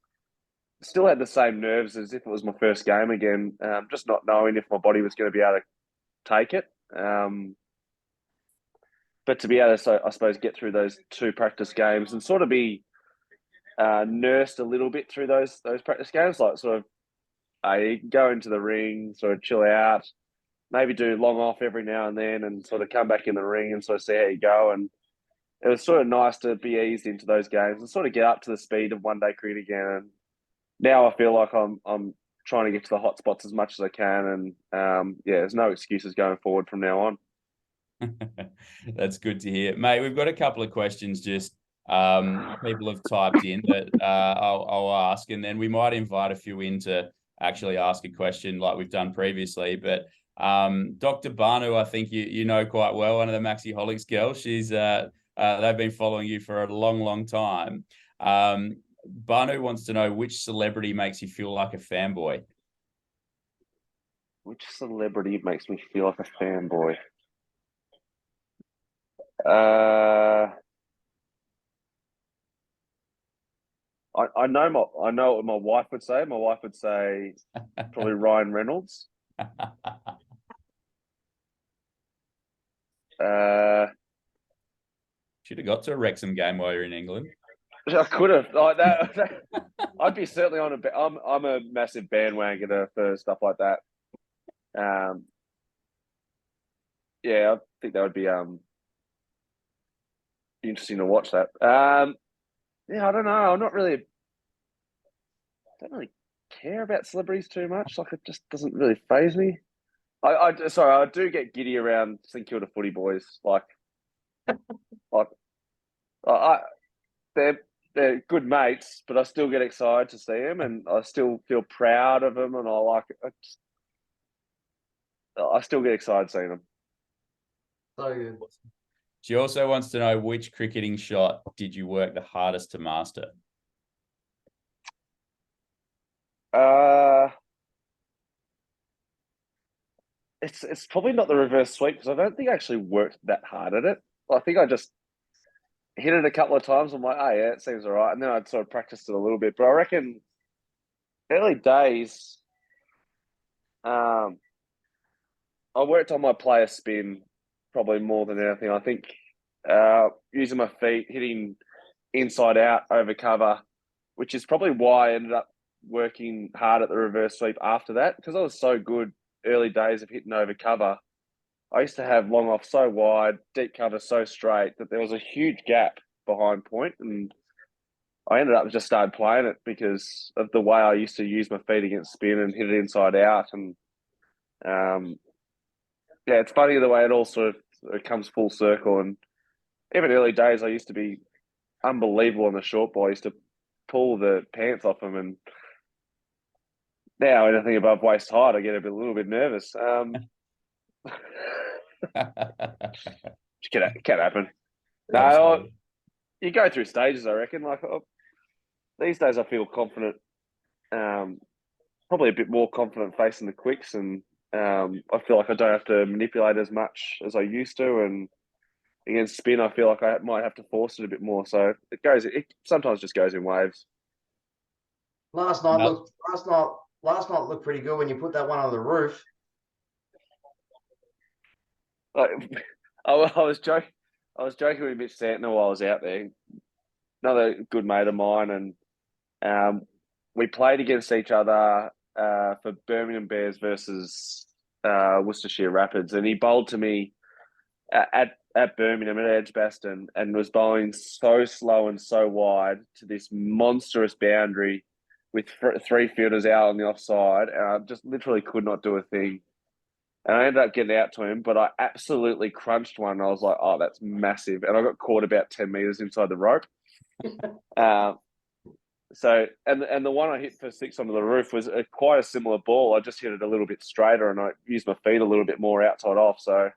Speaker 3: still had the same nerves as if it was my first game again. Just not knowing if my body was going to be able to take it. But to be able to, so I suppose, get through those 2 practice games and sort of be nursed a little bit through those practice games, like sort of go into the ring, sort of chill out, maybe do long off every now and then, and sort of come back in the ring and sort of see how you go. And it was sort of nice to be eased into those games and sort of get up to the speed of one-day cricket again. And now I feel like I'm trying to get to the hot spots as much as I can. And there's no excuses going forward from now on.
Speaker 1: That's good to hear, mate. We've got a couple of questions just people have typed in that I'll ask, and then we might invite a few in to actually ask a question like we've done previously. But Dr. Banu, I think you know quite well, one of the Maxi Holics girls. She's they've been following you for a long time. Banu wants to know which celebrity makes you feel like a fanboy.
Speaker 3: Which celebrity makes me feel like a fanboy? I know what my wife would say. My wife would say probably Ryan Reynolds.
Speaker 1: Should have got to a Wrexham game while you're in England.
Speaker 3: I could have. Like that, I'd be certainly on I'm a massive bandwagoner for stuff like that. I think that would be interesting to watch that. I don't know. I don't really care about celebrities too much. Like, it just doesn't really faze me. I do get giddy around St Kilda footy boys. They're good mates, but I still get excited to see them, and I still feel proud of them, and I still get excited seeing them.
Speaker 2: So good.
Speaker 1: She also wants to know which cricketing shot did you work the hardest to master?
Speaker 3: It's probably not the reverse sweep, because I don't think I actually worked that hard at it. I think I just hit it a couple of times. I'm like, oh yeah, it seems all right. And then I'd sort of practiced it a little bit. But I reckon early days, I worked on my player spin probably more than anything. I think using my feet, hitting inside out over cover, which is probably why I ended up working hard at the reverse sweep after that, because I was so good early days of hitting over cover. I used to have long off so wide, deep cover so straight, that there was a huge gap behind point, and I ended up just started playing it because of the way I used to use my feet against spin and hit it inside out. And it's funny the way it all sort of comes full circle. And even early days, I used to be unbelievable on the short ball. I used to pull the pants off them, and now anything above waist height, I get a little bit nervous. Can happen. No, you go through stages, I reckon. These days, I feel confident. Probably a bit more confident facing the quicks, and I feel like I don't have to manipulate as much as I used to. And against spin, I feel like I might have to force it a bit more. So it sometimes just goes in waves.
Speaker 2: Last night looked pretty good when you put that one on the roof.
Speaker 3: I was joking with Mitch Santner while I was out there. Another good mate of mine, and we played against each other for Birmingham Bears versus Worcestershire Rapids, and he bowled to me at Birmingham at Edgbaston, and was bowling so slow and so wide to this monstrous boundary with 3 fielders out on the offside, and I just literally could not do a thing. And I ended up getting out to him, but I absolutely crunched one. And I was like, oh, that's massive. And I got caught about 10 meters inside the rope. So the one I hit for 6 onto the roof was quite a similar ball. I just hit it a little bit straighter, and I used my feet a little bit more outside off. So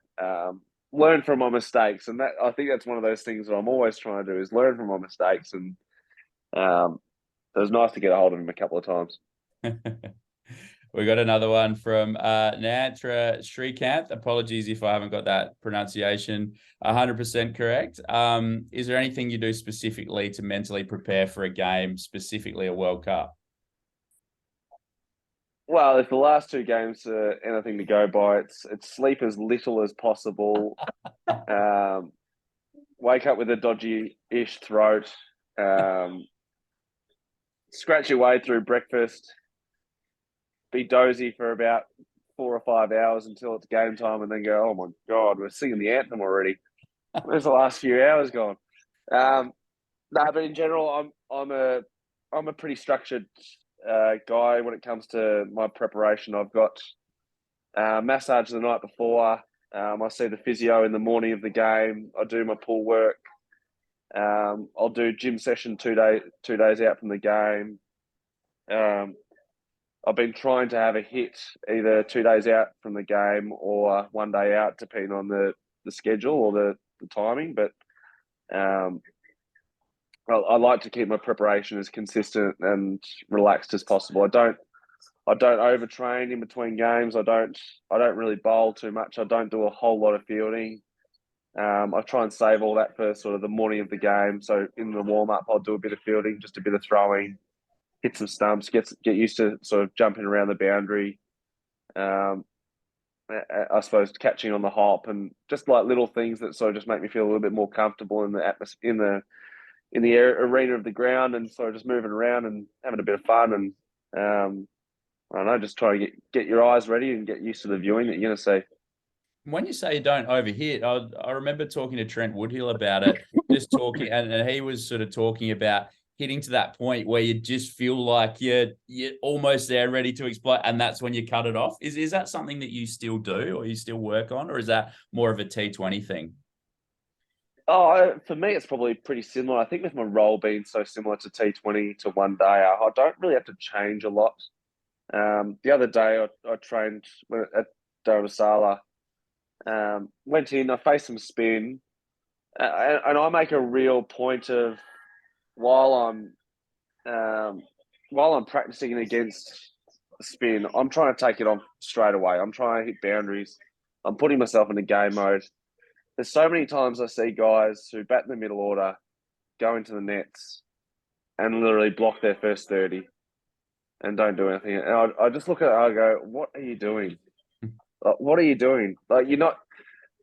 Speaker 3: learn from my mistakes. And I think that's one of those things that I'm always trying to do, is learn from my mistakes. And it was nice to get a hold of him a couple of times.
Speaker 1: We got another one from Nantra Srikanth. Apologies if I haven't got that pronunciation 100% correct. Is there anything you do specifically to mentally prepare for a game, specifically a World Cup?
Speaker 3: Well, if the last two games are anything to go by, it's sleep as little as possible. Wake up with a dodgy-ish throat. Scratch your way through breakfast. Be dozy for about 4 or 5 hours until it's game time, and then go, oh my God, we're singing the anthem already. Where's the last few hours gone? No, but in general, I'm a pretty structured guy when it comes to my preparation. I've got massage the night before. I see the physio in the morning of the game. I do my pool work. I'll do gym session 2 days out from the game. I've been trying to have a hit either 2 days out from the game or 1 day out, depending on the schedule or the timing. But I like to keep my preparation as consistent and relaxed as possible. I don't overtrain in between games. I don't really bowl too much. I don't do a whole lot of fielding. I try and save all that for sort of the morning of the game. So in the warm up, I'll do a bit of fielding, just a bit of throwing, hit some stumps, get used to sort of jumping around the boundary. I suppose catching on the hop and just like little things that sort of just make me feel a little bit more comfortable in the atmosphere, in the arena of the ground, and sort of just moving around and having a bit of fun. And I don't know, just try to get your eyes ready and get used to the viewing that you're going to see.
Speaker 1: When you say you don't overhit, I remember talking to Trent Woodhill about it, just talking, and he was sort of talking about hitting to that point where you just feel like you're almost there, ready to explode, and that's when you cut it off. Is that something that you still do, or you still work on, or is that more of a T20 thing?
Speaker 3: Oh, for me, it's probably pretty similar. I think with my role being so similar to T20 to 1 day, I don't really have to change a lot. The other day, I trained at Dharamsala. Went in, I faced some spin, and I make a real point of while I'm practicing against spin, I'm trying to take it on straight away. I'm trying to hit boundaries. I'm putting myself into game mode. There's so many times I see guys who bat in the middle order, go into the nets, and literally block their first 30 and don't do anything. And I just look at it, I go, what are you doing? What are you doing? Like, you're not.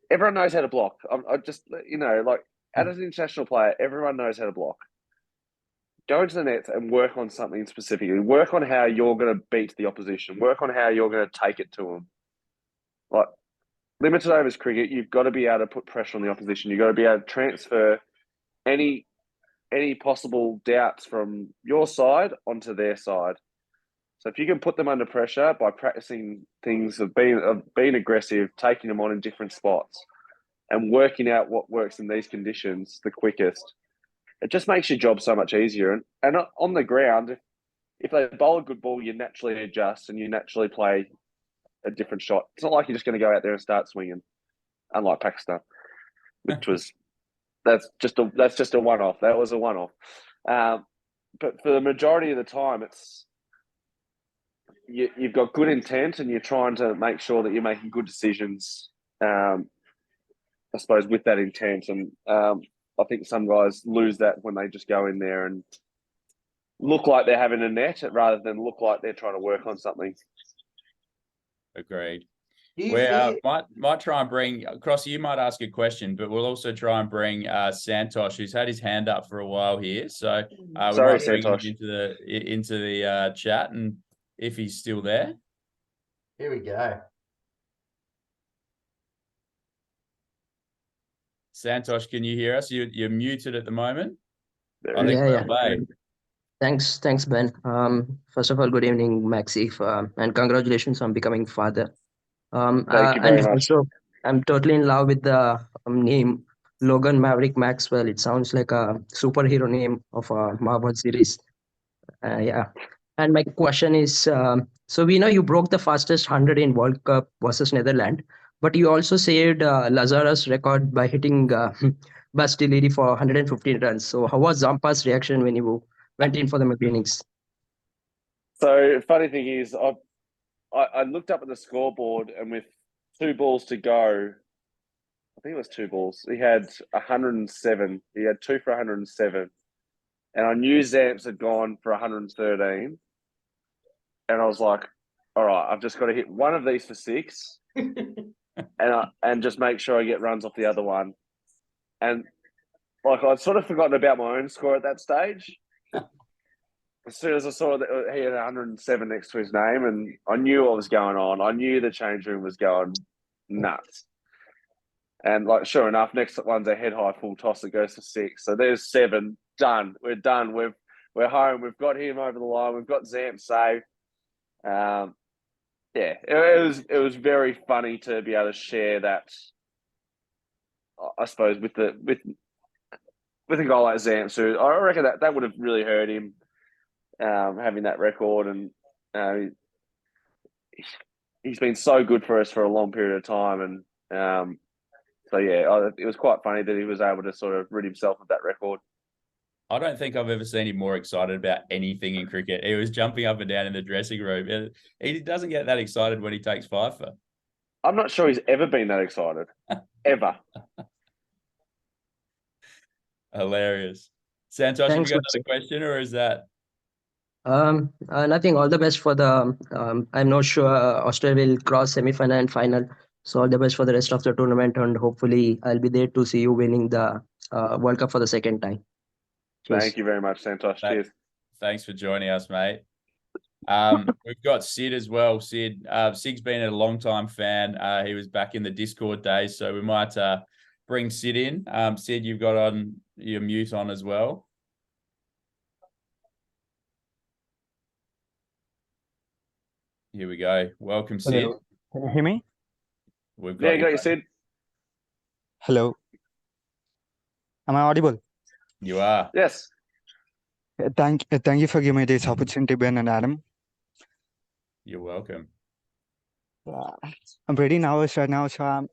Speaker 3: Everyone knows how to block. I just, like, as an international player, everyone knows how to block. Go into the nets and work on something specifically. Work on how you're going to beat the opposition. Work on how you're going to take it to them. Like, limited overs cricket, you've got to be able to put pressure on the opposition. You've got to be able to transfer any possible doubts from your side onto their side. So if you can put them under pressure by practicing things of being aggressive, taking them on in different spots, and working out what works in these conditions the quickest, it just makes your job so much easier. And on the ground, if they bowl a good ball, you naturally adjust and you naturally play a different shot. It's not like you're just going to go out there and start swinging, unlike Pakistan, which was that's just a one-off. That was a one-off. But for the majority of the time, it's you've got good intent and you're trying to make sure that you're making good decisions, I suppose, with that intent. And I think some guys lose that when they just go in there and look like they're having a net rather than look like they're trying to work on something.
Speaker 1: Agreed. We might try and bring Crossy. You might ask a question, but we'll also try and bring Santosh, who's had his hand up for a while here. So we
Speaker 3: Sorry,
Speaker 1: might bring him
Speaker 3: Santosh.
Speaker 1: into the chat, and if he's still there.
Speaker 2: Here we go.
Speaker 1: Santosh, can you hear us? You're muted at the moment.
Speaker 3: I think
Speaker 4: Yeah. Thanks, Ben. First of all, good evening, Maxi, and congratulations on becoming father.
Speaker 3: Thank you very much.
Speaker 4: Also, I'm totally in love with the name Logan Maverick Maxwell. It sounds like a superhero name of a Marvel series. Yeah. And my question is, so we know you broke the fastest 100 in World Cup versus Netherlands, but you also saved Lazarus' record by hitting Bastillery for 115 runs. So how was Zampa's reaction when you went in for the mechanics?
Speaker 3: So funny thing is, I looked up at the scoreboard, and with 2 balls to go, I think it was 2 balls. He had 107. He had 2 for 107, and I knew Zamps had gone for 113. And I was like, all right, I've just got to hit one of these for 6, and just make sure I get runs off the other one. And like I'd sort of forgotten about my own score at that stage. As soon as I saw that he had 107 next to his name, and I knew what was going on. I knew the change room was going nuts. And like, sure enough, next one's a head high full toss that goes for 6. So there's 7 done. We're done. We're home. We've got him over the line. We've got Zamp safe. Yeah, it was very funny to be able to share that. I suppose with a guy like Zamp, so I reckon that would have really hurt him, having that record, and he's been so good for us for a long period of time, and so yeah, it was quite funny that he was able to sort of rid himself of that record.
Speaker 1: I don't think I've ever seen him more excited about anything in cricket. He was jumping up and down in the dressing room. He doesn't get that excited when he takes five for.
Speaker 3: I'm not sure he's ever been that excited, ever.
Speaker 1: Hilarious. Santosh, have you
Speaker 4: Thanks,
Speaker 1: got
Speaker 4: Maxi.
Speaker 1: another question, or is that?
Speaker 4: Nothing. All the best for the. I'm not sure Australia will cross semi-final and final. So all the best for the rest of the tournament, and hopefully I'll be there to see you winning the World Cup for the second time. Cheers.
Speaker 3: Thank you very much, Santosh. Cheers.
Speaker 1: Thanks for joining us, mate. We've got Sid as well. Sid, Sig's been a long time fan. He was back in the Discord days, so we might bring Sid in. Sid, you've got on your mute on as well. Here we go. Welcome, Sid.
Speaker 5: Hello. Can you hear me?
Speaker 1: We've
Speaker 3: Yeah,
Speaker 1: got
Speaker 3: got you, Sid.
Speaker 5: Hello. Am I audible?
Speaker 1: You are.
Speaker 3: Yes.
Speaker 5: Thank you for giving me this opportunity, Ben and Adam.
Speaker 1: You're welcome.
Speaker 5: I'm pretty nervous right now, so I'm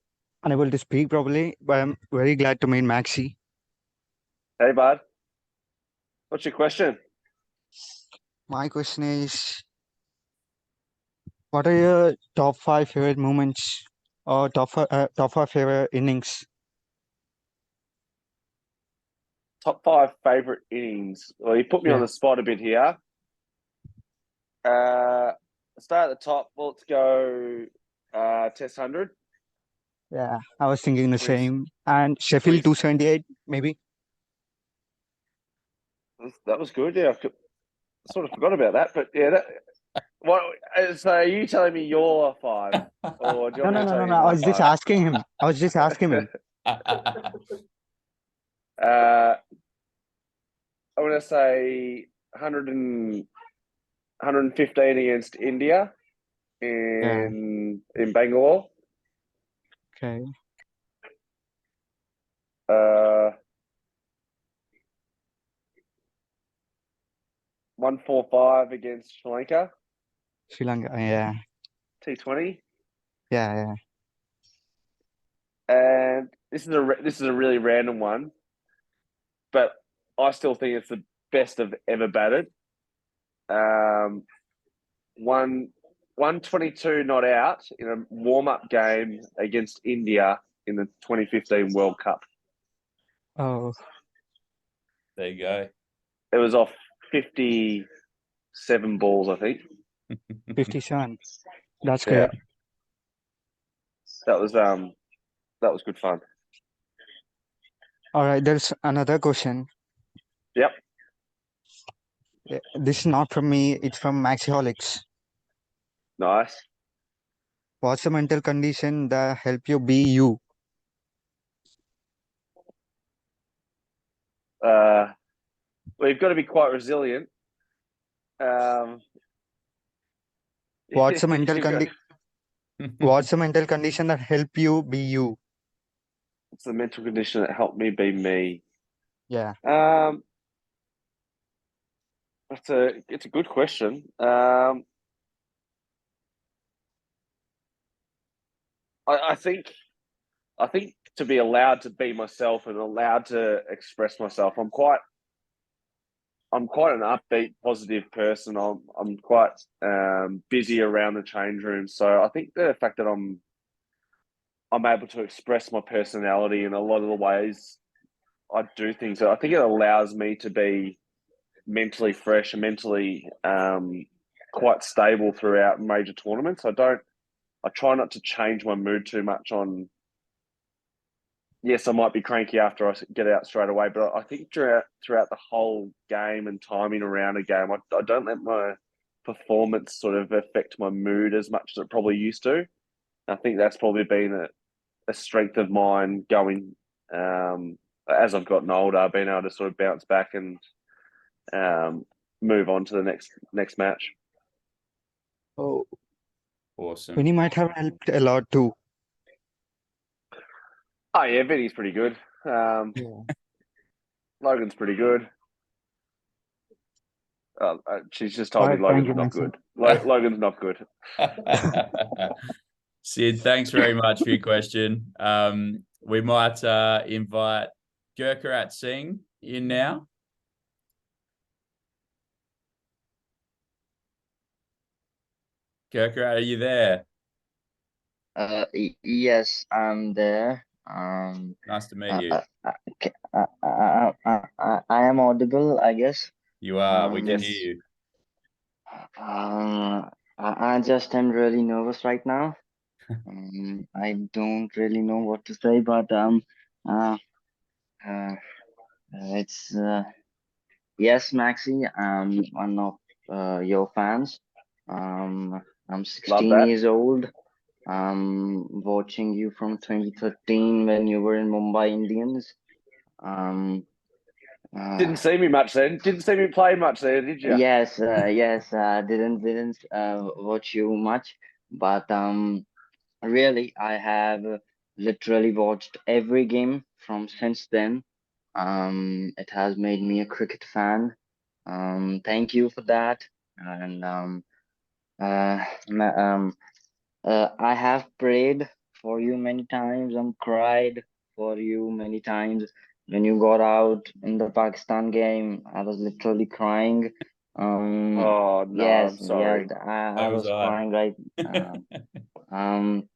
Speaker 5: unable to speak properly, but I'm very glad to meet Maxi.
Speaker 3: Hey, bud. What's your question?
Speaker 5: My question is, what are your top 5 favorite moments or top 5 favorite innings?
Speaker 3: Top 5 favorite innings. Well, you put me on
Speaker 5: Yeah.
Speaker 3: the spot a bit here. Start at the top. Well, let's go Test 100.
Speaker 5: Yeah, I was thinking the
Speaker 3: Please.
Speaker 5: same. And Sheffield
Speaker 3: Please.
Speaker 5: 278, maybe.
Speaker 3: That was good. Yeah, I sort of forgot about that. But yeah, what? So are you telling me your 5? Or do you
Speaker 5: No,
Speaker 3: want me to tell you
Speaker 5: I
Speaker 3: my
Speaker 5: was just
Speaker 3: 5?
Speaker 5: asking him.
Speaker 3: I want to say 115 against India in Bangalore.
Speaker 5: Okay.
Speaker 3: 145 against Sri Lanka.
Speaker 5: Sri Lanka, yeah.
Speaker 3: T20.
Speaker 5: Yeah.
Speaker 3: And this is a really random one, but I still think it's the best I've ever batted. 122 not out in a warm-up game against India in the 2015 World Cup.
Speaker 5: Oh,
Speaker 1: There you go.
Speaker 3: It was off 57 balls, I think.
Speaker 5: 57. That's
Speaker 3: Yeah.
Speaker 5: great.
Speaker 3: That was good fun.
Speaker 5: All right, there's another question.
Speaker 3: Yep.
Speaker 5: Yeah, this is not from me, it's from Maxiholics.
Speaker 3: Nice.
Speaker 5: What's the mental condition that help you be you?
Speaker 3: Well, you've got to be quite resilient.
Speaker 5: What's the mental
Speaker 3: you've got-
Speaker 5: What's the mental condition that help you be you?
Speaker 3: What's the mental condition that helped me be me?
Speaker 5: Yeah.
Speaker 3: It's a good question. I think to be allowed to be myself and allowed to express myself, I'm quite an upbeat, positive person. I'm quite busy around the change room, so I think the fact that I'm able to express my personality in a lot of the ways I do things, I think it allows me to be mentally fresh and mentally quite stable throughout major tournaments. I try not to change my mood too much on. Yes, I might be cranky after I get out straight away, but I think throughout the whole game and timing around a game, I don't let my performance sort of affect my mood as much as it probably used to. I think that's probably been a strength of mine going as I've gotten older, being able to sort of bounce back and move on to the next match.
Speaker 5: Oh,
Speaker 1: Awesome.
Speaker 5: Vinny might have helped a lot too.
Speaker 3: Oh yeah, Vinny's pretty good.
Speaker 5: Yeah.
Speaker 3: Logan's pretty good. She's just told me
Speaker 5: Alright, thank
Speaker 3: Logan's
Speaker 5: you,
Speaker 3: not
Speaker 5: Maxi.
Speaker 3: good. Logan's not good.
Speaker 1: Sid, thanks very much for your question. We might invite Gurkharat Singh in now. Gurkharat, are you there?
Speaker 6: Yes, I'm there.
Speaker 1: Nice to meet you.
Speaker 6: I am audible, I guess.
Speaker 1: You are. We can
Speaker 3: Yes.
Speaker 1: hear you.
Speaker 6: I just am really nervous right now. I don't really know what to say, but it's yes, Maxi. I'm one of your fans. I'm
Speaker 3: Love
Speaker 6: 16
Speaker 3: that.
Speaker 6: years old. Watching you from 2013 when you were in Mumbai Indians.
Speaker 3: Didn't see me much then. Didn't see me play much there, did you?
Speaker 6: Yes, didn't watch you much, but really I have literally watched every game from since then. It has made me a cricket fan. Thank you for that, and uh, ma- um, I have prayed for you many times and cried for you many times. When you got out in the Pakistan game, I was literally crying.
Speaker 3: Oh no,
Speaker 6: Yes,
Speaker 3: I'm sorry.
Speaker 6: yes, I
Speaker 1: So was
Speaker 6: was
Speaker 1: I.
Speaker 6: crying right. Um,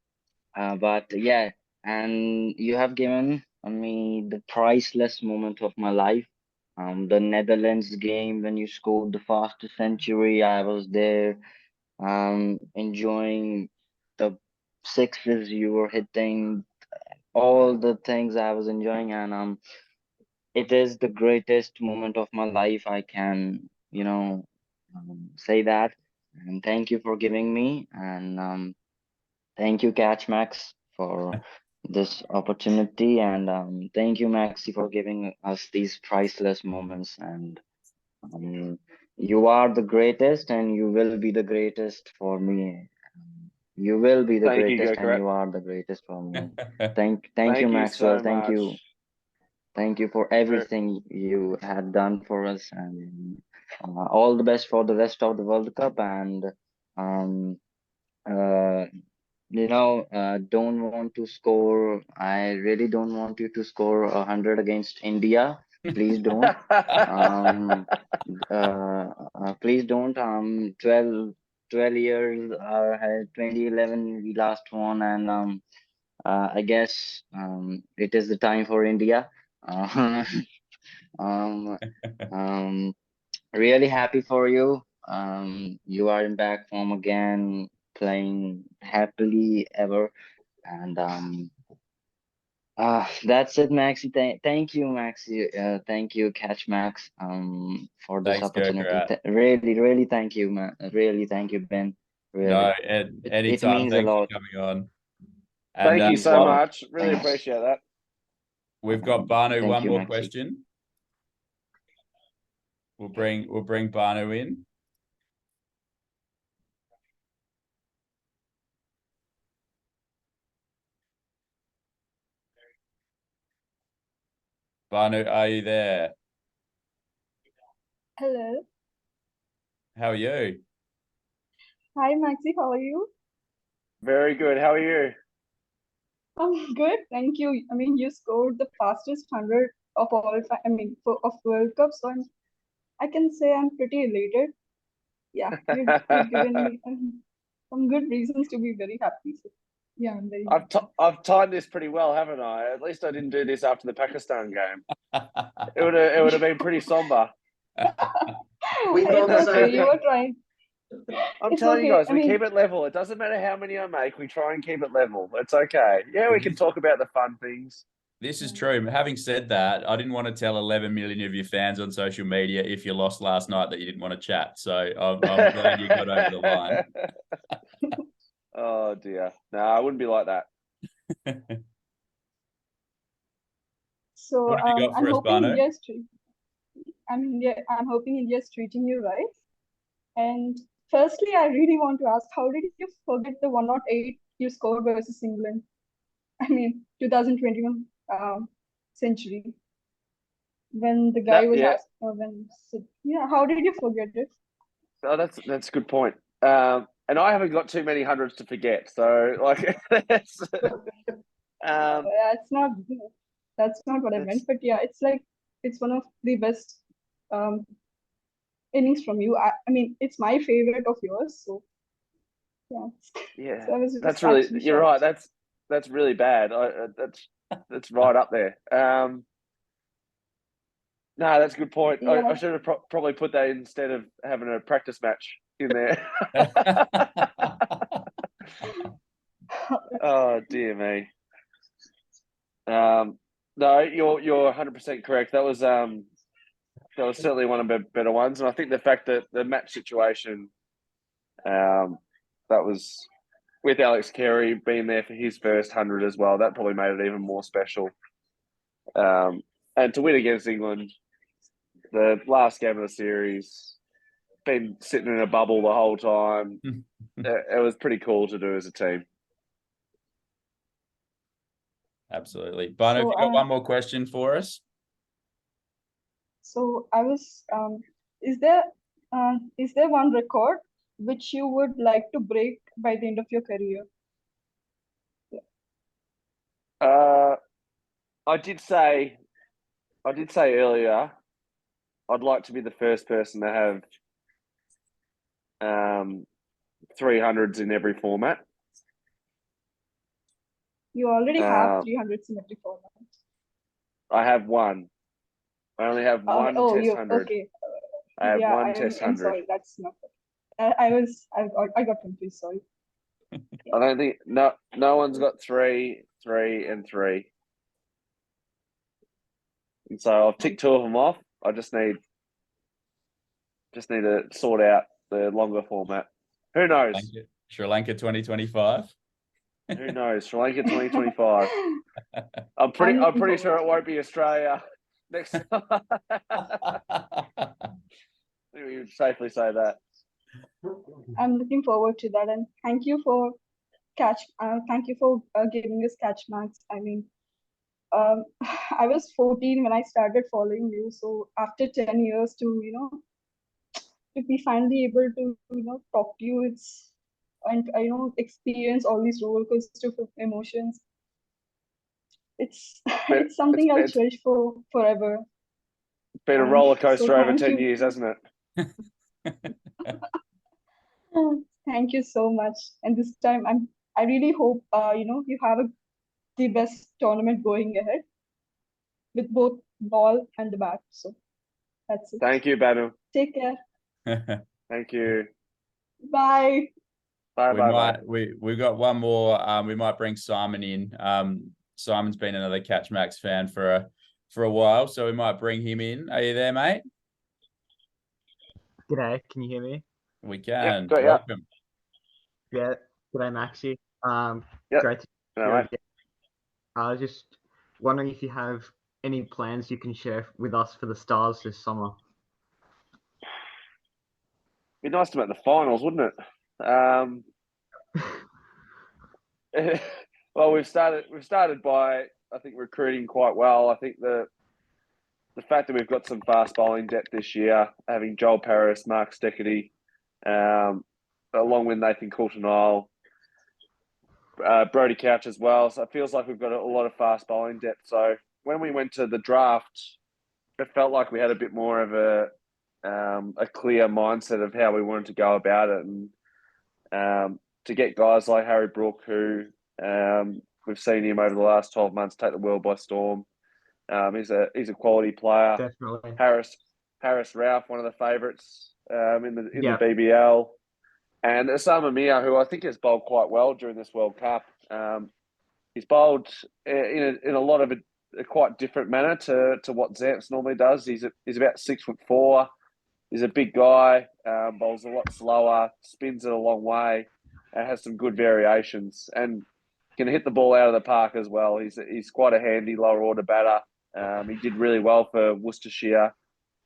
Speaker 6: but yeah, and you have given me the priceless moment of my life. The Netherlands game when you scored the fastest century, I was there, enjoying the sixes you were hitting, all the things I was enjoying, and it is the greatest moment of my life. I can, say that. And thank you for giving me, and thank you, Catch Max, for this opportunity, and thank you, Maxi, for giving us these priceless moments. And um, you are the greatest, and you will be the greatest for me. You will be the
Speaker 3: Thank you,
Speaker 6: greatest, and
Speaker 3: Gokrat.
Speaker 6: you are the greatest for me. Thank
Speaker 3: Thank
Speaker 6: you,
Speaker 3: you
Speaker 6: Maxwell.
Speaker 3: so
Speaker 6: Thank
Speaker 3: much.
Speaker 6: you. Thank you for everything you had done for us, and all the best for the rest of the World Cup. And um, uh, don't want to score. I really don't want you to score 100 against India. Please don't. Please don't. 12 years, 2011 we last won, and I guess it is the time for India. Uh, um, um, Really happy for you. You are in back form again, playing happily ever, and that's it, Maxi. Thank you, Maxi. Thank you, Catch Max, for this
Speaker 1: Thanks,
Speaker 6: opportunity.
Speaker 1: Gurkharat.
Speaker 6: Really, really thank you, man. Really thank you, Ben. Really,
Speaker 1: No,
Speaker 6: it
Speaker 1: anytime.
Speaker 6: means a
Speaker 1: Thanks
Speaker 6: lot.
Speaker 1: for coming on. And
Speaker 3: Thank you
Speaker 6: Means a
Speaker 3: so
Speaker 6: lot.
Speaker 3: much. Really
Speaker 6: Thanks.
Speaker 3: appreciate that.
Speaker 1: we've got Banu
Speaker 6: Thank
Speaker 1: one
Speaker 6: you,
Speaker 1: more
Speaker 6: Maxi.
Speaker 1: question. We'll bring Banu in. Banu, are you there?
Speaker 7: Hello.
Speaker 1: How are you?
Speaker 7: Hi, Maxi. How are you?
Speaker 3: Very good. How are you?
Speaker 7: I'm good. Thank you. I mean, you scored the fastest 100 of all time, of World Cup. So I can say I'm pretty elated. Yeah, you've given me some good reasons to be very happy. So yeah, I'm very happy.
Speaker 3: I've timed this pretty well, haven't I? At least I didn't do this after the Pakistan game. It would have been pretty somber.
Speaker 2: We thought the
Speaker 7: It's okay.
Speaker 2: same
Speaker 7: You were
Speaker 2: thing.
Speaker 7: trying.
Speaker 3: I'm
Speaker 7: It's
Speaker 3: telling you
Speaker 7: okay.
Speaker 3: guys,
Speaker 7: I
Speaker 3: we
Speaker 7: mean,
Speaker 3: keep it level. It doesn't matter how many I make. We try and keep it level. It's okay. Yeah, we can talk about the fun things.
Speaker 1: This is true. Having said that, I didn't want to tell 11 million of your fans on social media if you lost last night that you didn't want to chat. So I'm glad you got over the line.
Speaker 3: Oh dear. No, I wouldn't be like that.
Speaker 7: so
Speaker 1: What have you got
Speaker 7: I'm
Speaker 1: for us,
Speaker 7: hoping
Speaker 1: Bano?
Speaker 7: I'm hoping India's treating you right. And firstly, I really want to ask, how did you forget the 108 you scored versus England? I mean, 2021 century, when the guy was
Speaker 3: Yeah.
Speaker 7: asked, how did you forget it?
Speaker 3: Oh, that's a good point. And I haven't got too many hundreds to forget. So like, that's,
Speaker 7: That's not what I meant. But yeah, it's like it's one of the best innings from you. I mean, it's my favorite of yours. So yeah,
Speaker 3: yeah,
Speaker 7: so I was
Speaker 3: that's
Speaker 7: just
Speaker 3: really.
Speaker 7: actually
Speaker 3: You're right.
Speaker 7: shocked.
Speaker 3: That's really bad. That's right up there. No, that's a good point.
Speaker 7: Yeah.
Speaker 3: I should have probably put that instead of having a practice match in there. Oh dear me. No, you're 100% correct. That was certainly one of the better ones, and I think the fact that the match situation, that was with Alex Carey being there for his first 100 as well, that probably made it even more special. And to win against England, the last game of the series, been sitting in a bubble the whole time. It was pretty cool to do as a team.
Speaker 1: Absolutely. Bano, have
Speaker 7: So,
Speaker 1: you got one more question for us?
Speaker 7: So I was, is there one record which you would like to break by the end of your career?
Speaker 3: I did say earlier, I'd like to be the first person to have 300s in every format.
Speaker 7: You already have 300s in every format.
Speaker 3: I have one. I only have one test 100.
Speaker 7: Okay.
Speaker 3: I have one
Speaker 7: I'm
Speaker 3: test 100.
Speaker 7: sorry, that's not. I got confused. Sorry.
Speaker 3: I don't think no one's got 3, 3, and 3. And so I've ticked 2 of them off. I just need to sort out the longer format. Who knows?
Speaker 1: Sri Lanka 2025.
Speaker 3: Who knows? Sri Lanka 2025. I'm pretty sure it won't be Australia next time. We would safely say that.
Speaker 7: I'm looking forward to that, and thank you for giving us catch marks. I mean, I was 14 when I started following you, so after 10 years to be finally able to talk to you, and experience all these roller coaster of emotions. It's something I'll cherish for forever.
Speaker 3: It's been a roller coaster
Speaker 7: so
Speaker 3: over 10 years, hasn't it?
Speaker 7: Thank you so much. And this time I really hope you have the best tournament going ahead with both ball and the bat. So that's it.
Speaker 3: Thank you, Banu.
Speaker 7: Take care.
Speaker 3: Thank you.
Speaker 7: Bye.
Speaker 3: Bye.
Speaker 1: We've got one more. We might bring Simon in. Simon's been another Catch Max fan for a while, so we might bring him in. Are you there, mate?
Speaker 8: G'day, can you hear me?
Speaker 1: We can.
Speaker 3: Yep,
Speaker 1: Welcome.
Speaker 8: Yeah, g'day Maxi.
Speaker 3: Yep.
Speaker 8: Great to
Speaker 3: All
Speaker 8: hear
Speaker 3: right.
Speaker 8: again. I was just wondering if you have any plans you can share with us for the Stars this summer.
Speaker 3: Be nice to make the finals, wouldn't it? Well, we've started by, I think, recruiting quite well. I think the fact that we've got some fast bowling depth this year, having Joel Paris, Mark Steckety, along with Nathan Coulter-Nile, Brody Couch as well. So it feels like we've got a lot of fast bowling depth. So when we went to the draft, it felt like we had a bit more of a clear mindset of how we wanted to go about it, and to get guys like Harry Brook, who we've seen him over the last 12 months take the world by storm. He's a quality player.
Speaker 8: Definitely.
Speaker 3: Harris Ralph, one of the favourites in the
Speaker 8: Yeah.
Speaker 3: BBL. And Osama Mia, who I think has bowled quite well during this World Cup. He's bowled in a lot of a quite different manner to what Zamps normally does. He's about 6'4". He's a big guy, bowls a lot slower, spins it a long way, and has some good variations, and can hit the ball out of the park as well. He's quite a handy lower order batter. He did really well for Worcestershire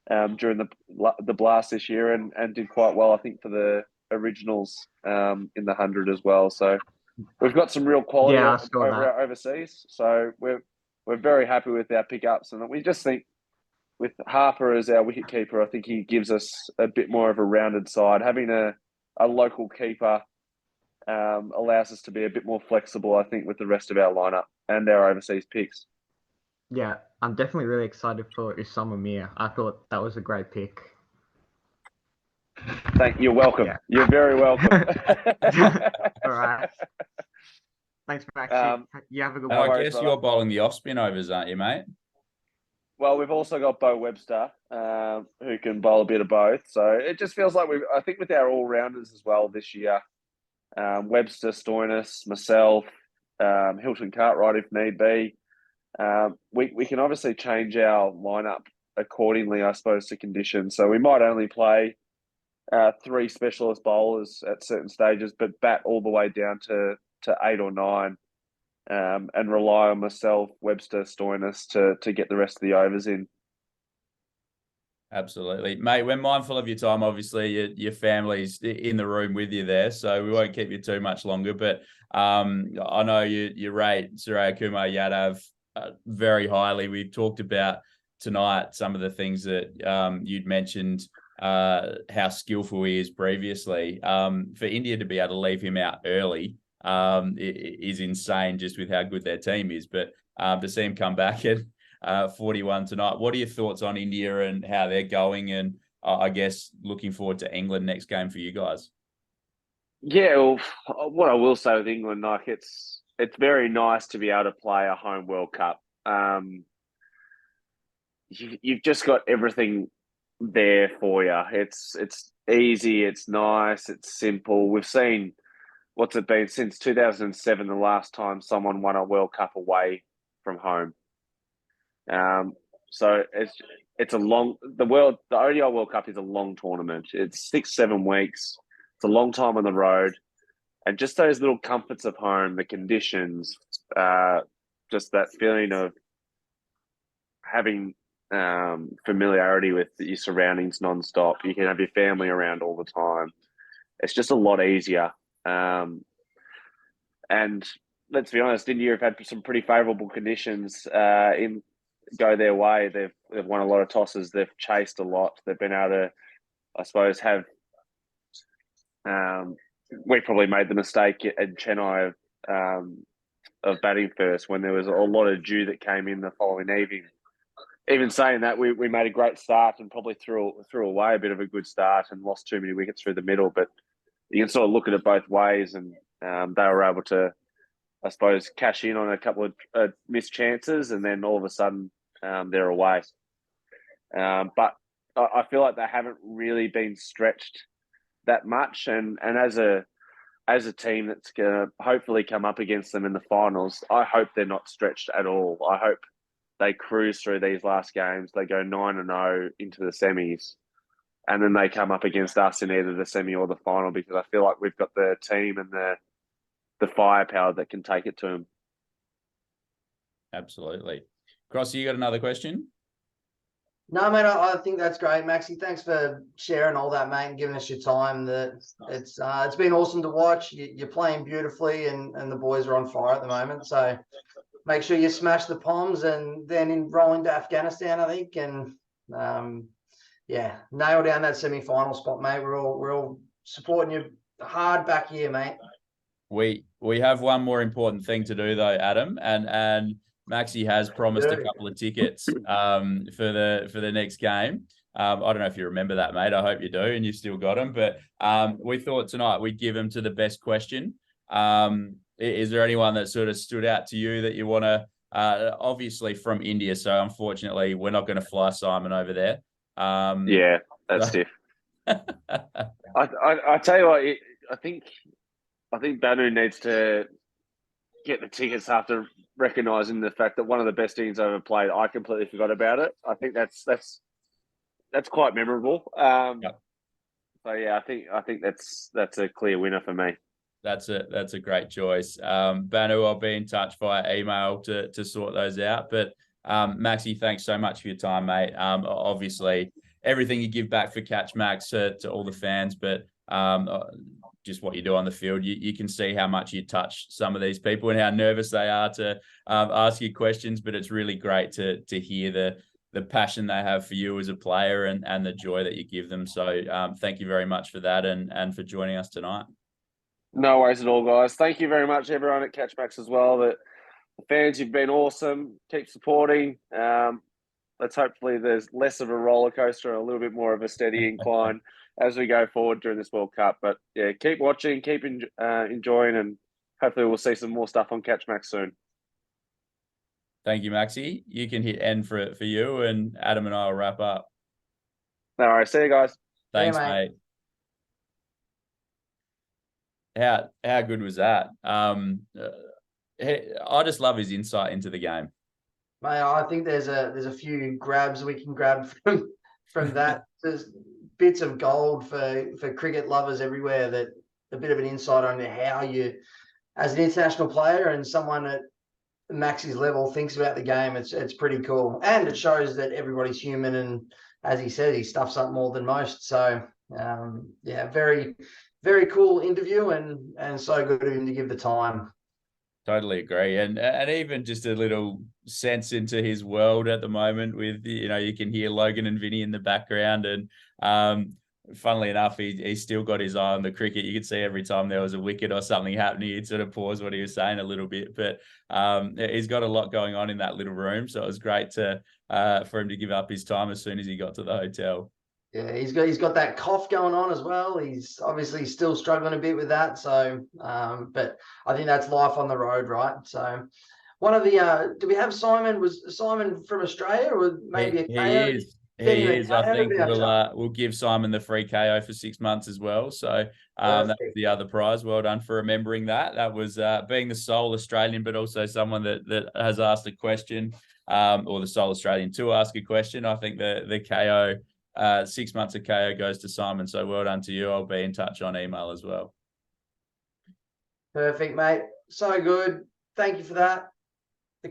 Speaker 3: during the Blast this year, and did quite well, I think, for the Originals in the 100 as well. So we've got some real quality overseas. So we're very happy with our pickups, and we just think with Harper as our wicket keeper, I think he gives us a bit more of a rounded side. Having a local keeper allows us to be a bit more flexible, I think, with the rest of our lineup and our overseas picks.
Speaker 8: Yeah, I'm definitely really excited for Osama Mia. I thought that was a great pick.
Speaker 3: You're welcome. Yeah. You're very welcome.
Speaker 8: All right. Thanks, Maxi. You have a good one.
Speaker 1: I guess you're bowling the off spin overs, aren't you, mate?
Speaker 3: Well, we've also got Bo Webster, who can bowl a bit of both. So it just feels like I think with our all-rounders as well this year, Webster, Stoinis, myself, Hilton Cartwright if need be, we can obviously change our lineup accordingly, I suppose, to conditions. So we might only play 3 specialist bowlers at certain stages, but bat all the way down to 8 or 9. And rely on myself, Webster, Stoinis to get the rest of the overs in.
Speaker 1: Absolutely. Mate, we're mindful of your time. Obviously, your family's in the room with you there, so we won't keep you too much longer. But I know you rate Surya Kumar Yadav very highly. We've talked about tonight some of the things that you'd mentioned, how skillful he is previously. For India to be able to leave him out early is insane, just with how good their team is. But to see him come back at 41 tonight, what are your thoughts on India and how they're going? And I guess looking forward to England next game for you guys.
Speaker 3: Yeah, well, what I will say with England, like it's very nice to be able to play a home World Cup. You've just got everything there for you. It's easy, it's nice, it's simple. We've seen what's it been since 2007, the last time someone won a World Cup away from home. So it's a long the ODI World Cup is a long tournament. It's 6-7 weeks. It's a long time on the road, and just those little comforts of home, the conditions, just that feeling of having familiarity with your surroundings nonstop. You can have your family around all the time. It's just a lot easier. And let's be honest, India have had some pretty favourable conditions go their way. They've won a lot of tosses. They've chased a lot. They've been able to, I suppose, have. We probably made the mistake at Chennai of batting first when there was a lot of dew that came in the following evening. Even saying that, we made a great start and probably threw away a bit of a good start and lost too many wickets through the middle. But you can sort of look at it both ways, and they were able to, I suppose, cash in on a couple of missed chances, and then all of a sudden they're away. But I feel like they haven't really been stretched that much, and as a team that's going to hopefully come up against them in the finals, I hope they're not stretched at all. I hope they cruise through these last games. They go 9-0 into the semis, and then they come up against us in either the semi or the final, because I feel like we've got the team and the firepower that can take it to them.
Speaker 1: Absolutely. Crossy, you got another question?
Speaker 2: No, mate, I think that's great, Maxi. Thanks for sharing all that, mate, and giving us your time. It's been awesome to watch. You're playing beautifully, and the boys are on fire at the moment. So make sure you smash the Poms, and then in rolling to Afghanistan, I think, and nail down that semi-final spot, mate. We're all supporting you hard back here, mate.
Speaker 1: We have one more important thing to do though, Adam, and Maxi has promised a couple of tickets for the next game. I don't know if you remember that, mate. I hope you do, and you've still got them. But we thought tonight we'd give them to the best question. Is there anyone that sort of stood out to you that you want to? Obviously from India, so unfortunately we're not going to fly Simon over there.
Speaker 3: Yeah, that's stiff. I tell you what, I think Banu needs to get the tickets after recognising the fact that one of the best innings I've ever played. I completely forgot about it. I think that's quite memorable.
Speaker 1: Yep.
Speaker 3: So yeah, I think that's a clear winner for me.
Speaker 1: That's a great choice. Banu, I'll be in touch via email to sort those out. But Maxi, thanks so much for your time, mate. Obviously, everything you give back for Catch Max to all the fans, but just what you do on the field, you can see how much you touch some of these people and how nervous they are to ask you questions. But it's really great to hear the passion they have for you as a player and the joy that you give them. So thank you very much for that and for joining us tonight.
Speaker 3: No worries at all, guys. Thank you very much, everyone at Catchbacks as well. The fans, you've been awesome. Keep supporting. Let's hopefully there's less of a roller coaster and a little bit more of a steady incline as we go forward during this World Cup. But yeah, keep watching, keep enjoying, and hopefully we'll see some more stuff on Catchbacks soon.
Speaker 1: Thank you, Maxi. You can hit end for you, and Adam and I will wrap up.
Speaker 3: No worries. See you guys.
Speaker 1: Thanks,
Speaker 2: Yeah, mate.
Speaker 1: How good was that? I just love his insight into the game.
Speaker 2: Mate, I think there's a few grabs we can grab from that. There's bits of gold for cricket lovers everywhere. That a bit of an insight on how you, as an international player and someone at Maxi's level, thinks about the game. It's pretty cool, and it shows that everybody's human. And as he said, he stuffs up more than most. So yeah, very, very cool interview, and so good of him to give the time.
Speaker 1: Totally agree. And even just a little sense into his world at the moment with, you can hear Logan and Vinny in the background. And funnily enough, he's still got his eye on the cricket. You could see every time there was a wicket or something happening, he'd sort of pause what he was saying a little bit. But he's got a lot going on in that little room. So it was great for him to give up his time as soon as he got to the hotel.
Speaker 2: Yeah, he's got that cough going on as well. He's obviously still struggling a bit with that. So, but I think that's life on the road, right? So, one of the do we have Simon? Was Simon from Australia or maybe a KO?
Speaker 1: He is. I think we'll give Simon the free KO for 6 months as well. So that's the other prize. Well done for remembering that. That was being the sole Australian, but also someone that has asked a question, or the sole Australian to ask a question. I think the KO. 6 months of KO goes to Simon. So well done to you. I'll be in touch on email as well.
Speaker 2: Perfect, mate. So good. Thank you for that.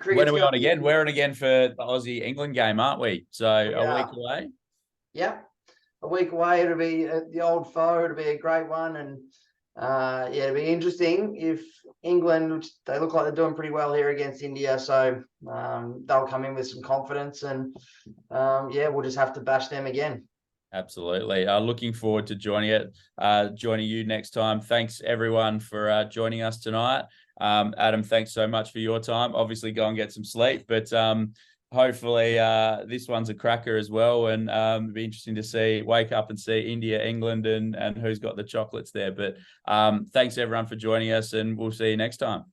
Speaker 1: When are we on again? We're on again for the Aussie-England game, aren't we? So a week away?
Speaker 2: Yeah. A week away. It'll be the old foe. It'll be a great one. And yeah, it'll be interesting if England, they look like they're doing pretty well here against India. So they'll come in with some confidence, and yeah, we'll just have to bash them again.
Speaker 1: Absolutely. Looking forward to joining you next time. Thanks everyone for joining us tonight. Adam, thanks so much for your time. Obviously go and get some sleep, but hopefully this one's a cracker as well, and it'll be interesting to wake up and see India, England, and who's got the chocolates there. But thanks everyone for joining us, and we'll see you next time.